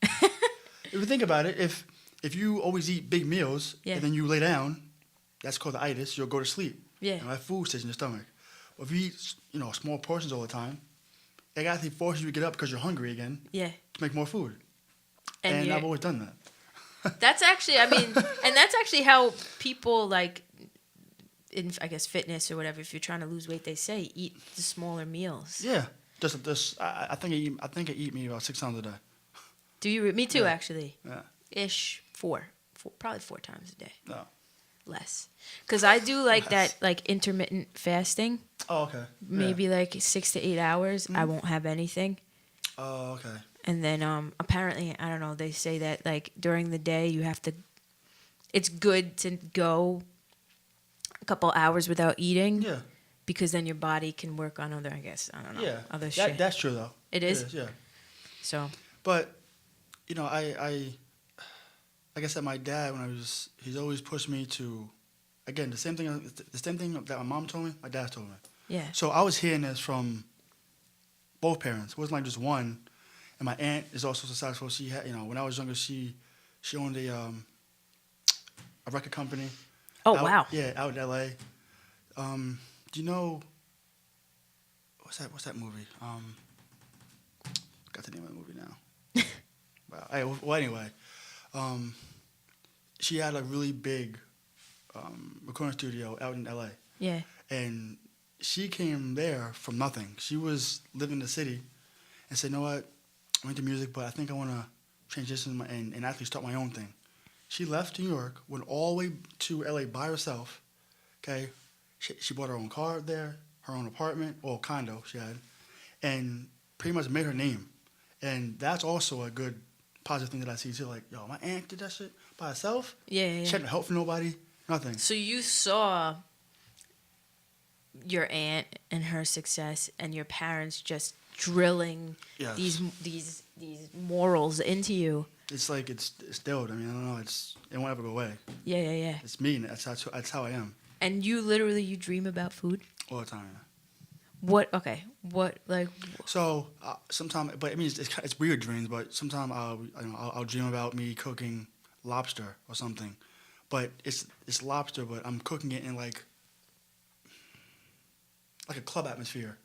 If you think about it, if you always eat big meals and then you lay down, that's called the itis. You'll go to sleep. Yeah. And that food stays in your stomach. Well, if you eat small portions all the time, it actually forces you to get up because you're hungry again. Yeah. To make more food. And I've always done that. That's actually, I mean, and that's actually how people like, in I guess fitness or whatever. If you're trying to lose weight, they say eat the smaller meals. Yeah. I think I eat maybe about 6 times a day. Do you? Me too, actually. Yeah. Ish, probably 4 times a day. No. Less, because I do like that, like intermittent fasting. Oh, okay. Maybe like 6 to 8 hours. I won't have anything. Oh, okay. And then apparently, I don't know. They say that like during the day you have to. It's good to go a couple hours without eating. Yeah. Because then your body can work on other, I guess, I don't know. Yeah. Other shit. That's true though. It is. Yeah. So. But, I like I said, my dad, he's always pushed me to, again, the same thing that my mom told me, my dad told me. Yeah. So I was hearing this from both parents. It wasn't like just one. And my aunt is also successful. She had, when I was younger, she owned a record company. Oh, wow. Yeah, out in L.A. Do you know, what's that movie? Got the name of the movie now. Wow. Well, anyway. She had a really big recording studio out in L.A. Yeah. And she came there from nothing. She was living in the city and said, you know what, I'm into music, but I think I want to transition and actually start my own thing. She left New York, went all the way to L.A. by herself, okay? She bought her own car there, her own apartment, or condo she had, and pretty much made her name. And that's also a good positive thing that I see too. Like, yo, my aunt did that shit by herself. Yeah. She hadn't help for nobody, nothing. So you saw your aunt and her success, and your parents just drilling these morals into you. It's like it's stilled. I mean, I don't know. It won't ever go away. Yeah. It's me. That's how I am. And you literally dream about food all the time. Yeah. What? Okay. What like? So sometimes, but I mean, it's weird dreams. But sometimes I'll dream about me cooking lobster or something, but it's lobster, but I'm cooking it in like a club atmosphere,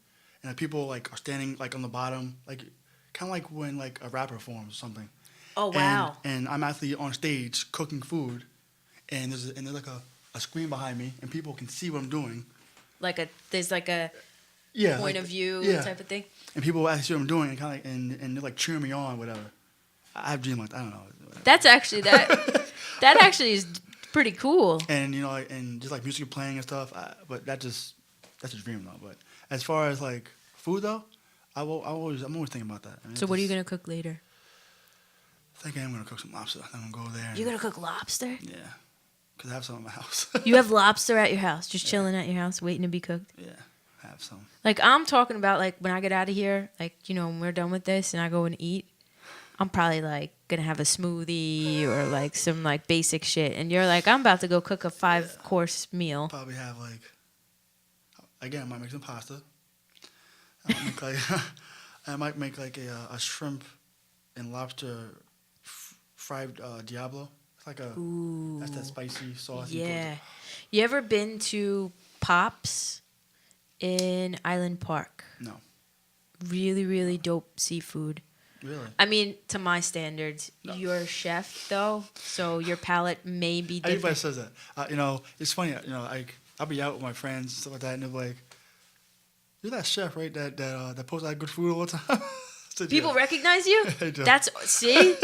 and like, people like are standing like on the bottom, like kind of like when like a rapper performs or something. Oh wow! And I'm actually on stage cooking food, and there's like a screen behind me, and people can see what I'm doing. There's like a point of view type of thing. And people actually see what I'm doing, and kind of and they're like cheering me on, whatever. I have dreams like that. I don't know. Whatever. That's actually that actually is pretty cool. And and just like music playing and stuff. But that's a dream though. But as far as like food though, I'm always thinking about that. I mean, so what are you gonna cook later? I think I'm gonna cook some lobster. I'm gonna go there. You're gonna cook lobster? Yeah, because I have some in my house. You have lobster at your house, just chilling at your house, waiting to be cooked? Yeah, I have some. Like I'm talking about, like when I get out of here, like when we're done with this and I go and eat, I'm probably like gonna have a smoothie or like some like basic shit, and you're like, I'm about to go cook a 5-course meal. Probably have like, again, I might make some pasta. I might make like, I might make like a shrimp and lobster fried Diablo. It's like a, Ooh, that's that spicy sauce. yeah. You ever been to Pops in Island Park? No. Really, really dope seafood. Really? I mean, to my standards, you're a chef though, so your palate may be different. Everybody says that. You know, it's funny. You know, like I'll be out with my friends and stuff like that, and they're like, "You're that chef, right? That posts out good food all the time." Said, People yeah. recognize you. They do. That's see,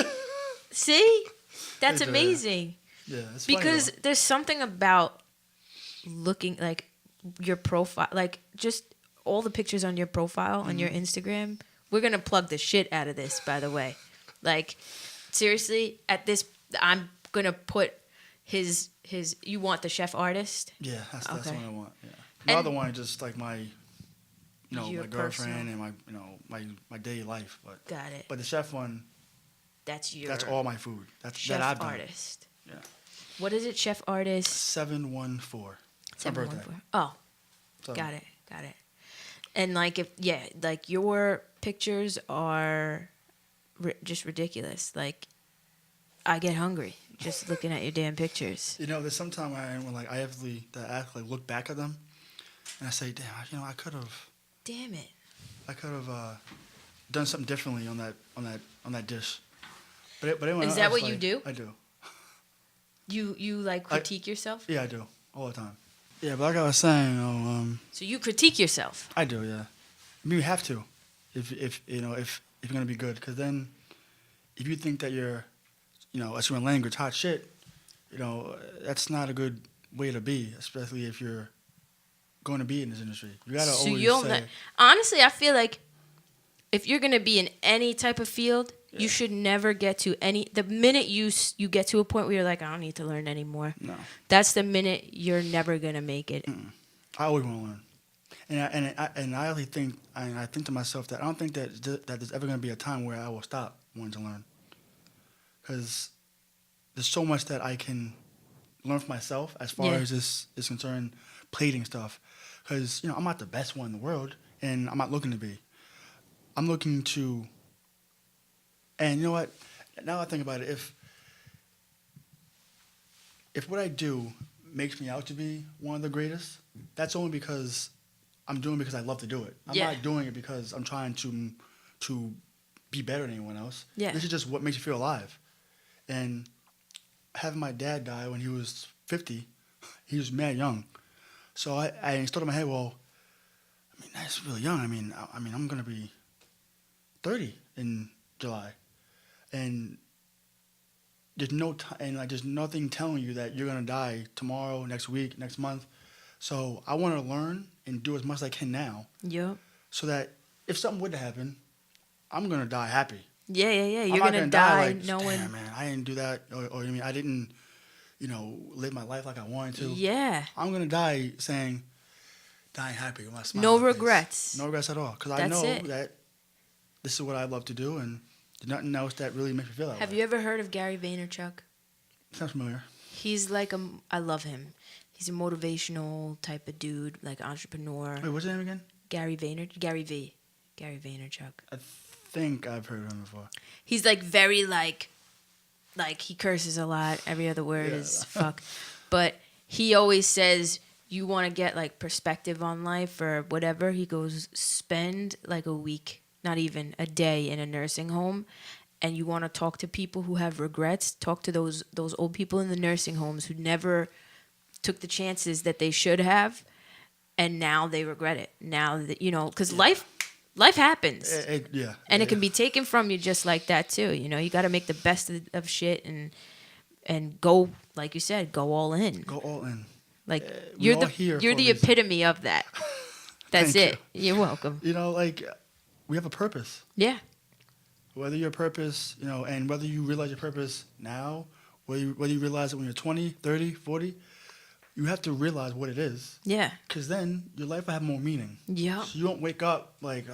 that's They do, amazing. Yeah, it's funny, Because though. there's something about looking like your profile, like just all the pictures on your profile on your Instagram. We're gonna plug the shit out of this, by the way. Like, seriously, at this, I'm gonna put his. You want the chef artist? Yeah, that's the Okay. one I want. Yeah, the And- other one is just like my, Your my girlfriend personal- and my daily life. But Got it. but the chef one, That's your. that's all my food. That's chef that I've done. artist. Yeah. What is it? Chef artist. 714. It's my birthday. 714. Oh, So, got it. And like like your pictures are just ridiculous. Like, I get hungry just looking at your damn pictures. You know, there's sometimes when like I have to look back at them, and I say, damn, I could have Damn it. done something differently on that dish. But anyway, Is that what you do? I do. You like critique yourself? Yeah, I do all the time. Yeah, but like I was saying, So you critique yourself. I do. Yeah, I mean, you have to, if you're gonna be good, because then if you think that you're, a certain language hot shit, that's not a good way to be, especially if you're going to be in this industry. You gotta So always you'll say, honestly, I feel like if you're gonna be in any type of field, you should never get to any. The minute you get to a point where you're like, I don't need to learn anymore. no. That's the minute you're never gonna make it. I always want to learn, and I really think, and I think to myself that I don't think that there's ever going to be a time where I will stop wanting to learn, because there's so much that I can learn for myself as far as this is concerned, plating stuff, because I'm not the best one in the world, and I'm not looking to be. I'm looking to, and you know what? Now I think about it, if what I do makes me out to be one of the greatest, that's only because I'm doing it because I love to do it. I'm not doing it because I'm trying to be better than anyone else. Yeah. This is just what makes you feel alive. And having my dad die when he was 50, he was mad young. So I installed in my head, well, I mean, that's really young. I mean, I'm going to be 30 in July. And there's nothing telling you that you're gonna die tomorrow, next week, next month. So I want to learn and do as much as I can now. Yep. So that if something would happen, I'm gonna die happy. Yeah. I'm You're not gonna die like, knowing. damn, man, I didn't do that, or I mean, I didn't, live my life like I wanted to. Yeah. I'm gonna die dying happy with my smile. No on my face. regrets. No regrets at all, because I That's know it. that this is what I love to do, and there's nothing else that really makes me feel that way. Have you ever heard of Gary Vaynerchuk? Sounds familiar. He's like I love him. He's a motivational type of dude, like entrepreneur. Wait, what's his name again? Gary Vaynerchuk. I think I've heard of him before. He's like very like he curses a lot. Every other word is fuck. But he always says you want to get like perspective on life or whatever. He goes spend like a week, not even a day in a nursing home, and you want to talk to people who have regrets. Talk to those old people in the nursing homes who never took the chances that they should have, and now they regret it. Now that because life happens. And it can be taken from you just like that too. You got to make the best of shit and go, like you said, go all in. Go all in. Like we're you're all here the for a reason. epitome of that. That's Thank it. You're welcome. Like we have a purpose. Yeah. Whether your purpose, and whether you realize your purpose now, whether you realize it when you're 20, 30, 40, you have to realize what it is. Yeah. Because then your life will have more meaning. Yeah. So you won't wake up like,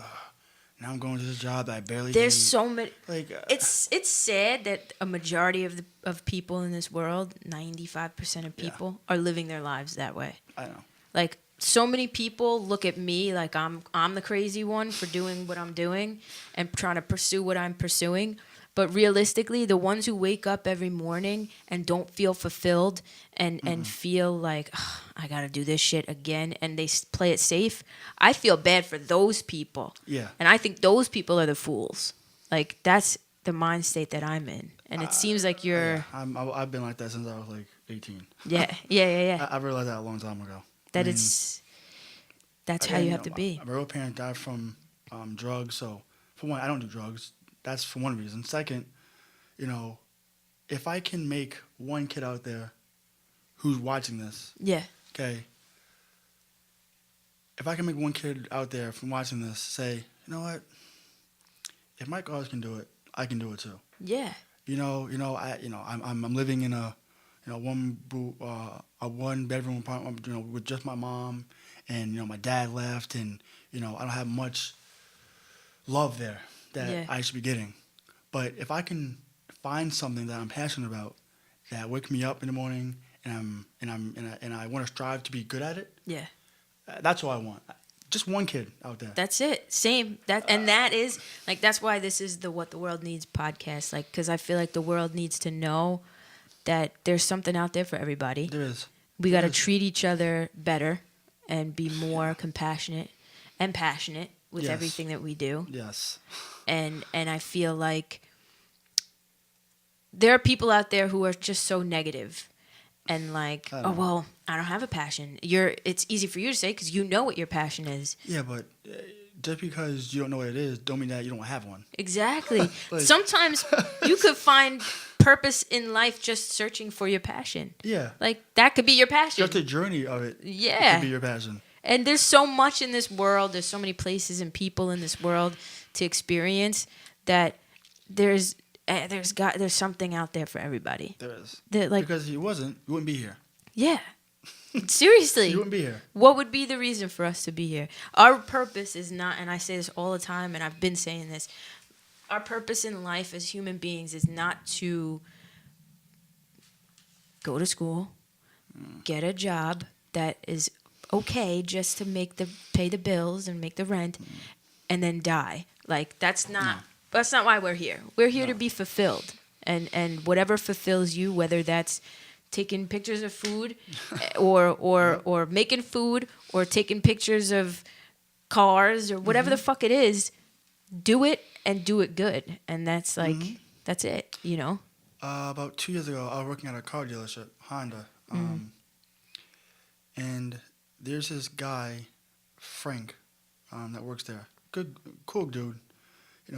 Now I'm going to this job that I barely There's hate. so many. Like, It's sad that a majority of people in this world, 95% of people, are living their lives that way. I know. Like, so many people look at me like I'm the crazy one for doing what I'm doing and trying to pursue what I'm pursuing. But realistically, the ones who wake up every morning and don't feel fulfilled and feel like, "Ugh, I got to do this shit again," and they play it safe, I feel bad for those people. Yeah. And I think those people are the fools. Like, that's the mind state that I'm in. And it seems like you're... Yeah. I've been like that since I was like 18. Yeah. I realized that a long time ago. That that's how you have to be. My real parent died from drugs. So, for one, I don't do drugs. That's for one reason. Second, if I can make one kid out there who's watching this, Yeah. okay, if I can make one kid out there from watching this say, you know what, if my girls can do it, I can do it too. Yeah. I'm living in a one bedroom apartment, with just my mom, and my dad left, and I don't have much love there that I should be getting. But if I can find something that I'm passionate about, that wakes me up in the morning, and I want to strive to be good at it. Yeah. That's all I want. Just one kid out there. That's it. Same. That is like, that's why this is the What the World Needs podcast. Like, because I feel like the world needs to know that there's something out there for everybody. There is. We got to treat each other better and be more compassionate and passionate with everything that we do. Yes. And I feel like there are people out there who are just so negative and like, oh, well, I don't have a passion. It's easy for you to say because you know what your passion is. Yeah, but just because you don't know what it is, don't mean that you don't have one. Exactly. Sometimes you could find purpose in life just searching for your passion. Yeah. Like, that could be your passion. Just the journey of it. Yeah. Could be your passion. And there's so much in this world. There's so many places and people in this world to experience that there's something out there for everybody. There is. Like, because if you wasn't, you wouldn't be here. Yeah. Seriously. You wouldn't be here. What would be the reason for us to be here? Our purpose is not, and I say this all the time, and I've been saying this, our purpose in life as human beings is not to go to school, get a job that is okay just to pay the bills and make the rent, and then die. Like, that's not why we're here. We're here to be fulfilled, and whatever fulfills you, whether that's taking pictures of food, or making food, or taking pictures of cars, or whatever the fuck it is, do it and do it good, and that's like that's it. About 2 years ago, I was working at a car dealership, Honda, and there's this guy, Frank, that works there. Good, cool dude.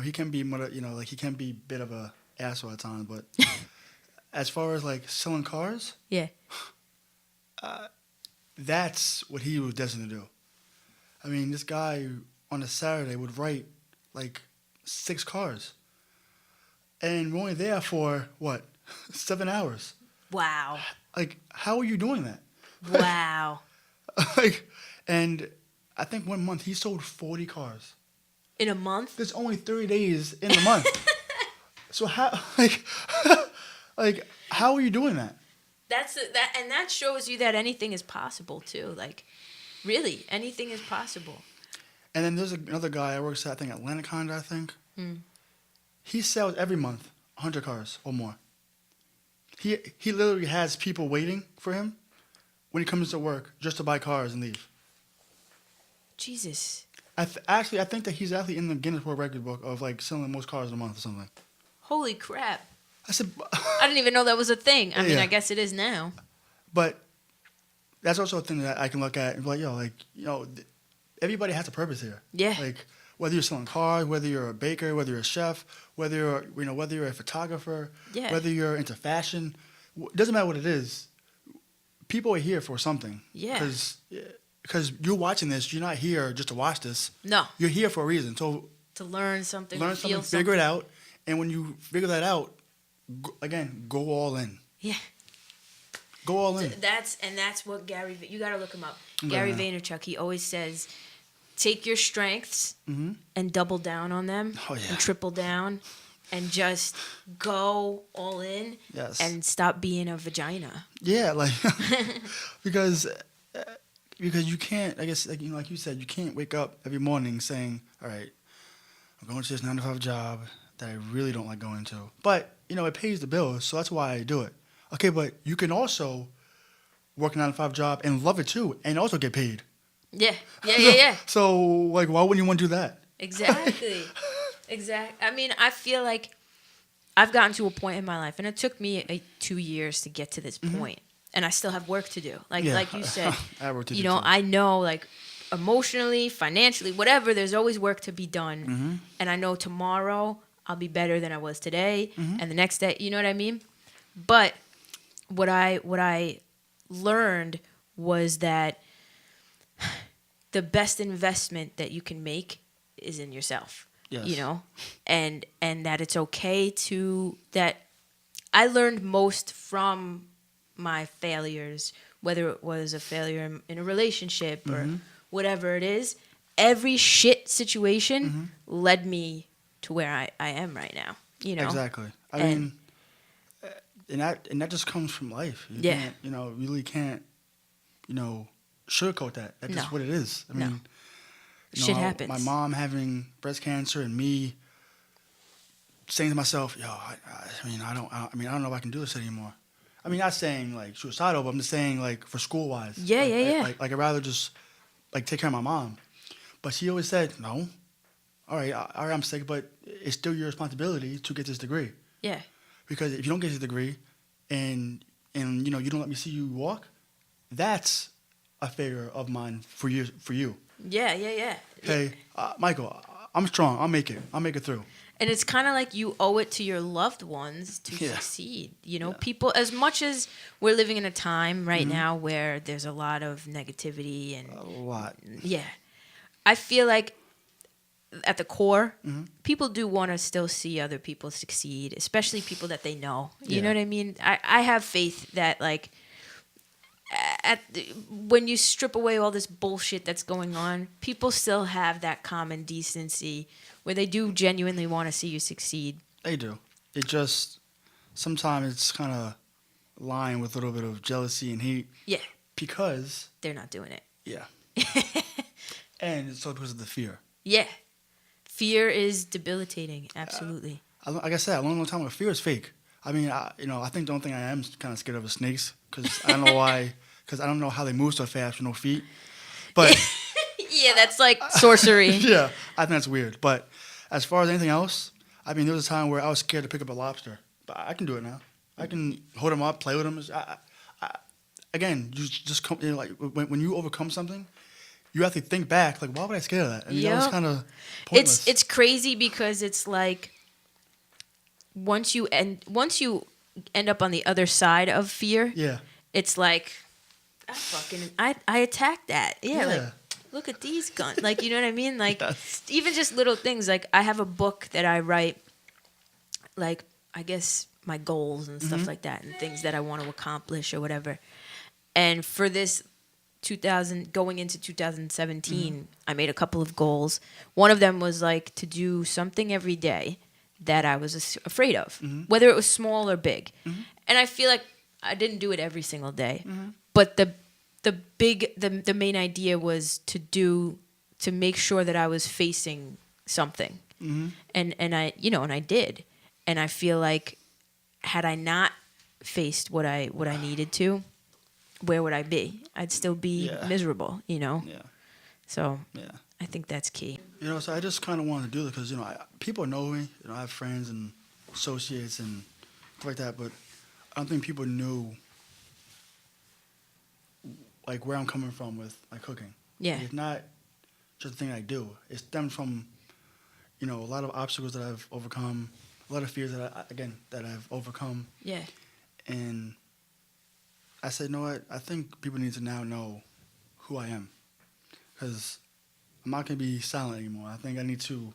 He can be, he can be a bit of a asshole at times, but as far as like selling cars, that's what he was destined to do. I mean, this guy on a Saturday would write like 6 cars, and we're only there for what, 7 hours. Wow. Like, how are you doing that? Wow. And I think 1 month he sold 40 cars. In a month? There's only 30 days in the month. So how, how are you doing that? And that shows you that anything is possible too. Like, really, anything is possible. And then there's another guy I works at, I think Atlantic Honda, I think. He sells every month 100 cars or more. He literally has people waiting for him when he comes to work just to buy cars and leave. Jesus. I think that he's actually in the Guinness World Record book of like selling the most cars in a month or something. Holy crap. I said, I didn't even know that was a thing. I mean, I guess it is now. But that's also a thing that I can look at and be like, everybody has a purpose here. Yeah. Like, whether you're selling cars, whether you're a baker, whether you're a chef, whether you're a photographer, whether you're into fashion, it doesn't matter what it is. People are here for something. Yeah. Because you're watching this, you're not here just to watch this. No. You're here for a reason. So to learn something, figure it out, and when you figure that out, go all in. Yeah. Go all in. That's what Gary. You got to look him up. Gary Vaynerchuk. He always says take your strengths and double down on them and triple down and just go all in and stop being a vagina. Yeah, like because you can't. I guess like like you said, you can't wake up every morning saying, "All right, I'm going to this 9 to 5 job that I really don't like going to," but it pays the bills, so that's why I do it. Okay, but you can also work a 9 to 5 job and love it too, and also get paid. Yeah. So like, why wouldn't you want to do that? Exactly. I mean, I feel like I've gotten to a point in my life, and it took me 2 years to get to this point, and I still have work to do. Like you said, I have work to do too. I know, like, emotionally, financially, whatever, there's always work to be done. And I know tomorrow I'll be better than I was today, and the next day, you know what I mean? But what I learned was that the best investment that you can make is in yourself. Yes. And that it's okay that I learned most from my failures, whether it was a failure in a relationship or whatever it is. Every shit situation led me to where I am right now. Exactly. I mean, and that just comes from life. You can't, really can't, sugarcoat that. That's just what it is. I mean, shit happens. My mom having breast cancer and me saying to myself, "Yo, I don't know if I can do this anymore." I mean, not saying like suicidal, but I'm just saying like for school wise. Yeah. Like I'd rather just like take care of my mom. But she always said, "No, all right, I'm sick, but it's still your responsibility to get this degree." Yeah. Because if you don't get this degree, and you don't let me see you walk, that's a failure of mine for you. Yeah. Hey, Michael, I'm strong. I'll make it. I'll make it through. And it's kind of like you owe it to your loved ones to succeed. People, as much as we're living in a time right now where there's a lot of negativity and A lot. Yeah. I feel like at the core, people do want to still see other people succeed, especially people that they know. You know what I mean? I have faith that, like, when you strip away all this bullshit that's going on, people still have that common decency where they do genuinely want to see you succeed. They do. It just, sometimes it's kind of lying with a little bit of jealousy and hate. Yeah. Because they're not doing it. Yeah. And it's all because of the fear. Yeah. Fear is debilitating. Absolutely. Like I said, a long time ago, fear is fake. I mean, I think the only thing I am kind of scared of is snakes, because I don't know why, because I don't know how they move so fast with no feet. But yeah, that's like sorcery. Yeah, I think that's weird. But as far as anything else, I mean, there was a time where I was scared to pick up a lobster, but I can do it now. I can hold them up, play with them. Again, you just come, like when you overcome something, you have to think back, like, why would I scare of that? I mean, that was kind of pointless. It's crazy because it's like once you end up on the other side of fear, it's like I attacked that. Yeah, like, look at these guns. Like, you know what I mean? Like, even just little things. Like, I have a book that I write, like, I guess my goals and stuff like that, and things that I want to accomplish or whatever. And for this going into 2017, I made a couple of goals. One of them was like to do something every day that I was afraid of, whether it was small or big. And I feel like I didn't do it every single day, but the main idea was to make sure that I was facing something, and I did, and I feel like had I not faced what I needed to, where would I be? I'd still be miserable, Yeah. So I think that's key. So I just kind of wanted to do it because, people know me. I have friends and associates and stuff like that, but I don't think people knew, like, where I'm coming from with my cooking. Yeah. Like, it's not just a thing I do. It stems from, a lot of obstacles that I've overcome, a lot of fears that I've overcome. Yeah. And I said, you know what? I think people need to now know who I am, because I'm not going to be silent anymore. I think I need to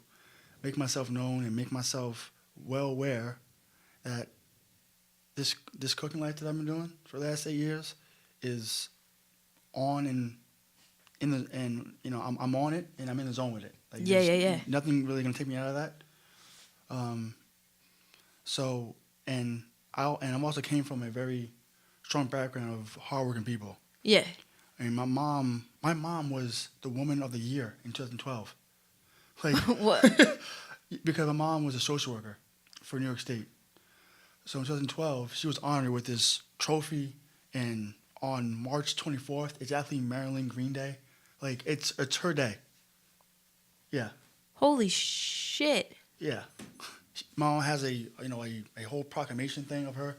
make myself known and make myself well aware that this cooking life that I've been doing for the last 8 years is on and I'm on it and I'm in the zone with it. Like Yeah. nothing really gonna take me out of that. So and I'm also came from a very strong background of hardworking people. Yeah. I mean, my mom was the woman of the year in 2012. Like, What? because my mom was a social worker for New York State. So in 2012, she was honored with this trophy, and on March 24th, it's actually Marilyn Green Day. Like, it's her day. Yeah, Holy shit. yeah. Mom has a whole proclamation thing of her.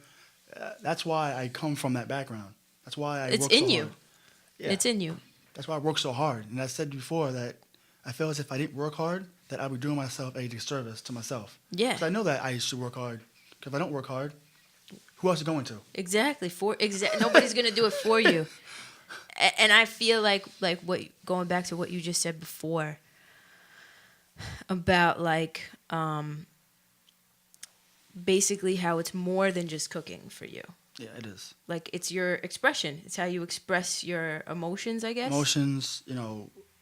That's why I come from that background. That's why I It's work in so you. hard. Yeah. It's in you. That's why I work so hard. And I said before that I feel as if I didn't work hard, that I would do myself a disservice to myself. Yeah. Because I know that I should work hard. Because if I don't work hard, who else is going to? Exactly. Nobody's gonna do it for you. And I feel like what, going back to what you just said before about basically how it's more than just cooking for you. Yeah, it is. Like, it's your expression. It's how you express your emotions, I guess. Emotions,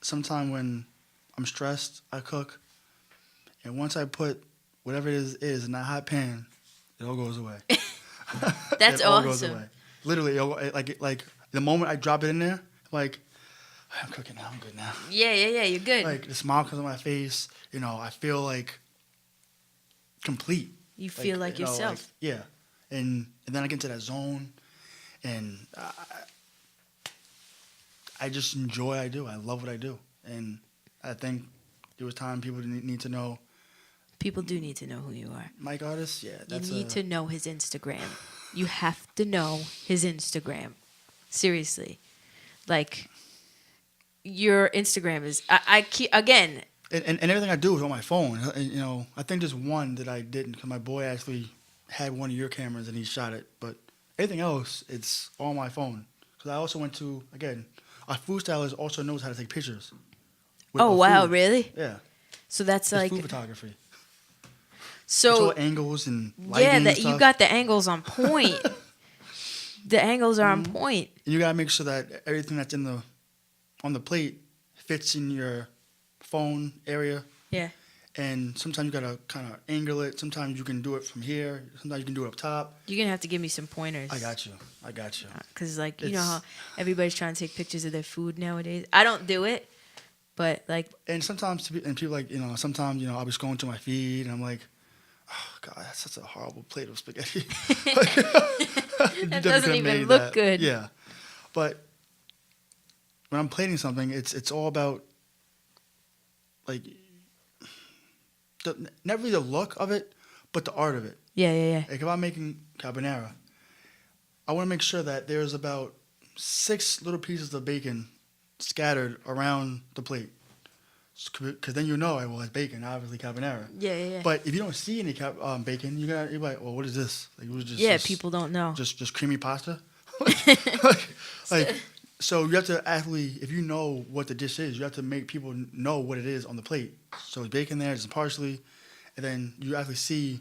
sometime when I'm stressed, I cook. And once I put whatever it is in that hot pan, it all goes away. That's it all awesome. goes away. Literally, like the moment I drop it in there, like, I'm cooking now, I'm good now. Yeah, you're good. Like, the smile comes on my face, I feel like complete. You feel like yourself. Yeah. And then I get into that zone, and I just enjoy what I do. I love what I do. And I think there was time people need to know. People do need to know who you are. Mike Artist, yeah. You need to know his Instagram. You have to know his Instagram. Seriously. Like, your Instagram is... I keep... Again... And everything I do is on my phone. And, I think there's one that I didn't, because my boy actually had one of your cameras and he shot it. But everything else, it's on my phone. Because I also went to, again, our food stylist also knows how to take pictures. Oh, wow, food. really? Yeah. So that's it's like... food photography. So... It's all angles and lighting and stuff. You got the angles on point. The angles are on point. And you got to make sure that everything that's on the plate fits in your phone area. Yeah. And sometimes you got to kind of angle it. Sometimes you can do it from here. Sometimes you can do it up top. You're going to have to give me some pointers. I got you. Because, you know how everybody's trying to take pictures of their food nowadays? I don't do it, but, And sometimes, people sometimes, I'll be scrolling to my feed, and I'm like, oh, God, that's such a horrible plate of spaghetti. That doesn't even look good. Yeah. But when I'm plating something, it's all about, not really the look of it, but the art of it. Yeah. Like, if I'm making carbonara, I want to make sure that there's about 6 little pieces of bacon scattered around the plate. Because then well, it's bacon, obviously carbonara. Yeah. But if you don't see any bacon, you're like, well, what is this? Like, it was just people don't know. Just creamy pasta. So you have to actually, if you know what the dish is, you have to make people know what it is on the plate. So there's bacon there, there's some parsley, and then you actually see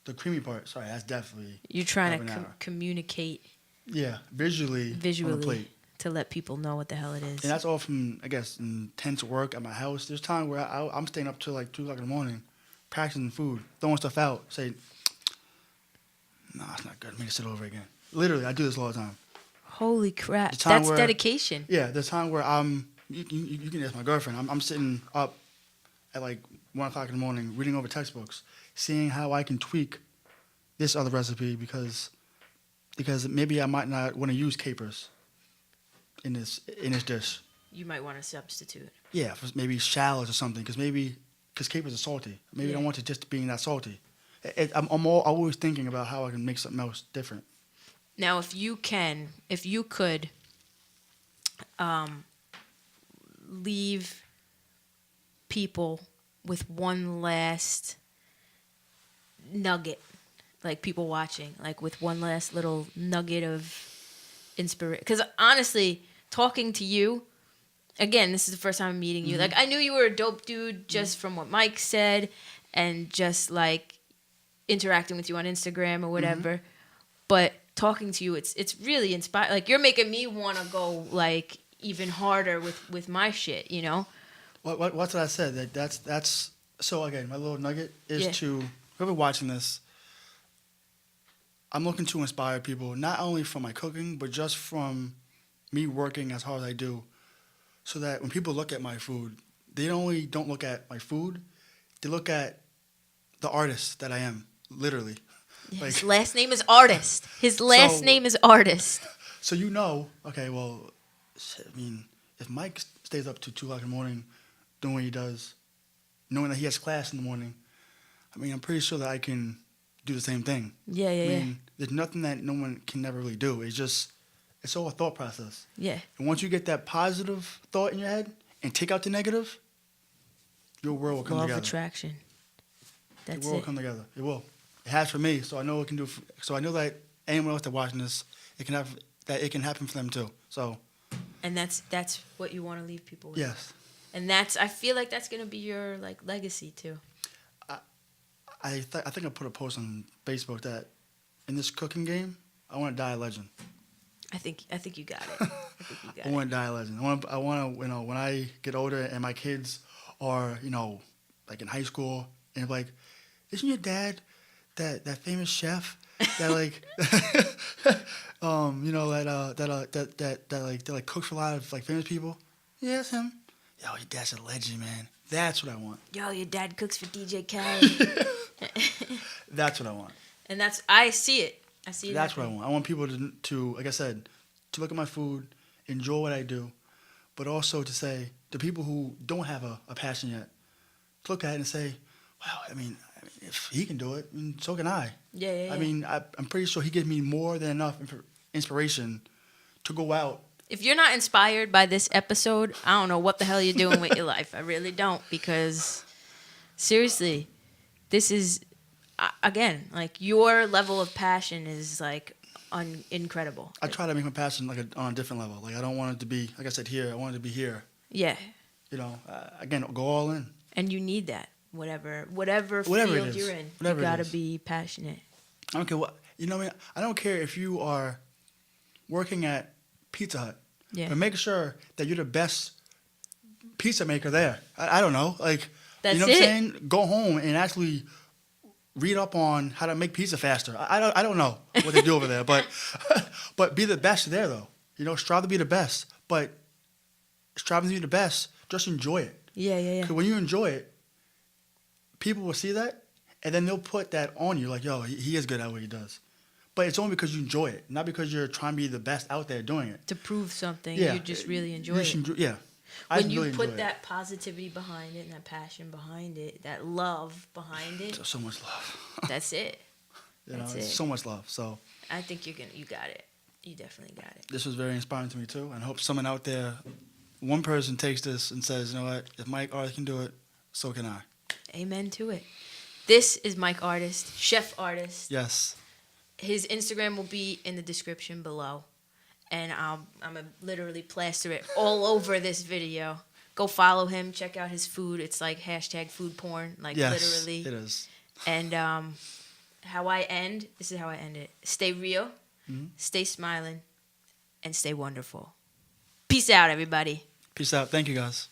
the creamy part. Sorry, that's definitely You're trying carbonara. to communicate. Yeah, visually on the plate. To let people know what the hell it is. And that's all from, I guess, intense work at my house. There's time where I'm staying up till 2 o'clock in the morning, practicing food, throwing stuff out, saying, no, it's not good. Make it sit over again. Literally, I do this all the time. Holy crap. That's dedication. Yeah, there's time where you can ask my girlfriend. I'm sitting up at 1 o'clock in the morning reading over textbooks, seeing how I can tweak this other recipe because maybe I might not want to use capers in this dish. You might want to substitute. Yeah, for maybe shallots or something, because capers are salty. Maybe I don't want it just being that salty. I'm always thinking about how I can make something else different. Now, if you could leave people with one last nugget, like people watching, with one last little nugget of inspiration. Because honestly, talking to you, again, this is the first time I'm meeting you. I knew you were a dope dude just from what Mike said and just interacting with you on Instagram or whatever. But talking to you, it's really inspiring. You're making me want to go even harder with my shit, you know? What's what I said? That's so again, my little nugget is to whoever watching this, I'm looking to inspire people, not only from my cooking, but just from me working as hard as I do, so that when people look at my food, they don't look at my food, they look at the artist that I am, literally. His last name is Artist. His last name is Artist. So okay, well, I mean, if Mike stays up to 2 o'clock in the morning doing what he does, knowing that he has class in the morning, I mean, I'm pretty sure that I can do the same thing. Yeah. I mean, there's nothing that no one can never really do. It's all a thought process. Yeah. And once you get that positive thought in your head and take out the negative, your world will come together. Law of attraction. That's it. Your world will come together. It will. It has for me, so I know it can do. So I know that anyone else that's watching this, it can happen for them too. So. And that's what you want to leave people with. Yes. And I feel like that's gonna be your like legacy too. I think I put a post on Facebook that in this cooking game, I want to die a legend. I think you got it. I want to die a legend. I want to, when I get older and my kids are, like in high school, and like, isn't your dad that famous chef that like, that cooks for a lot of like famous people? Yeah, it's him. Yo, your dad's a legend, man. That's what I want. Yo, your dad cooks for DJ Khaled. That's what I want. And I see it. That's what I want. I want people to, like I said, to look at my food, enjoy what I do, but also to say, the people who don't have a passion yet, to look at it and say, wow, I mean, if he can do it, so can I. Yeah. I mean, I'm pretty sure he gives me more than enough inspiration to go out. If you're not inspired by this episode, I don't know what the hell you're doing with your life. I really don't, because seriously, this is, again, like your level of passion is like incredible. I try to make my passion like on a different level. Like I don't want it to be, like I said here, I want it to be here. Yeah. Again, go all in. And you need that. Whatever field you're in, you gotta be passionate. I don't care what, I don't care if you are working at Pizza Hut. Yeah. But make sure that you're the best pizza maker there. I don't know. Like, that's you know what I'm saying? Go home and actually read up on how to make pizza faster. I don't know what they do over there, but be the best there though. Strive to be the best. But striving to be the best, just enjoy it. Yeah. Because when you enjoy it, people will see that, and then they'll put that on you. Like, yo, he is good at what he does. But it's only because you enjoy it, not because you're trying to be the best out there doing it. To prove something, yeah. You just really enjoy it. Yeah. When you put that positivity behind it and that passion behind it, that love behind it. So much love. That's it. That's it. So much love. So I think you got it. You definitely got it. This was very inspiring to me too, and I hope someone out there, one person takes this and says, you know what, if Mike Artist can do it, so can I. Amen to it. This is Mike Artist, Chef Artist. Yes. His Instagram will be in the description below. And I'm going to literally plaster it all over this video. Go follow him. Check out his food. It's like #food porn. Like, yes, literally. It is. And this is how I end it. Stay real, stay smiling, and stay wonderful. Peace out, everybody. Peace out. Thank you, guys.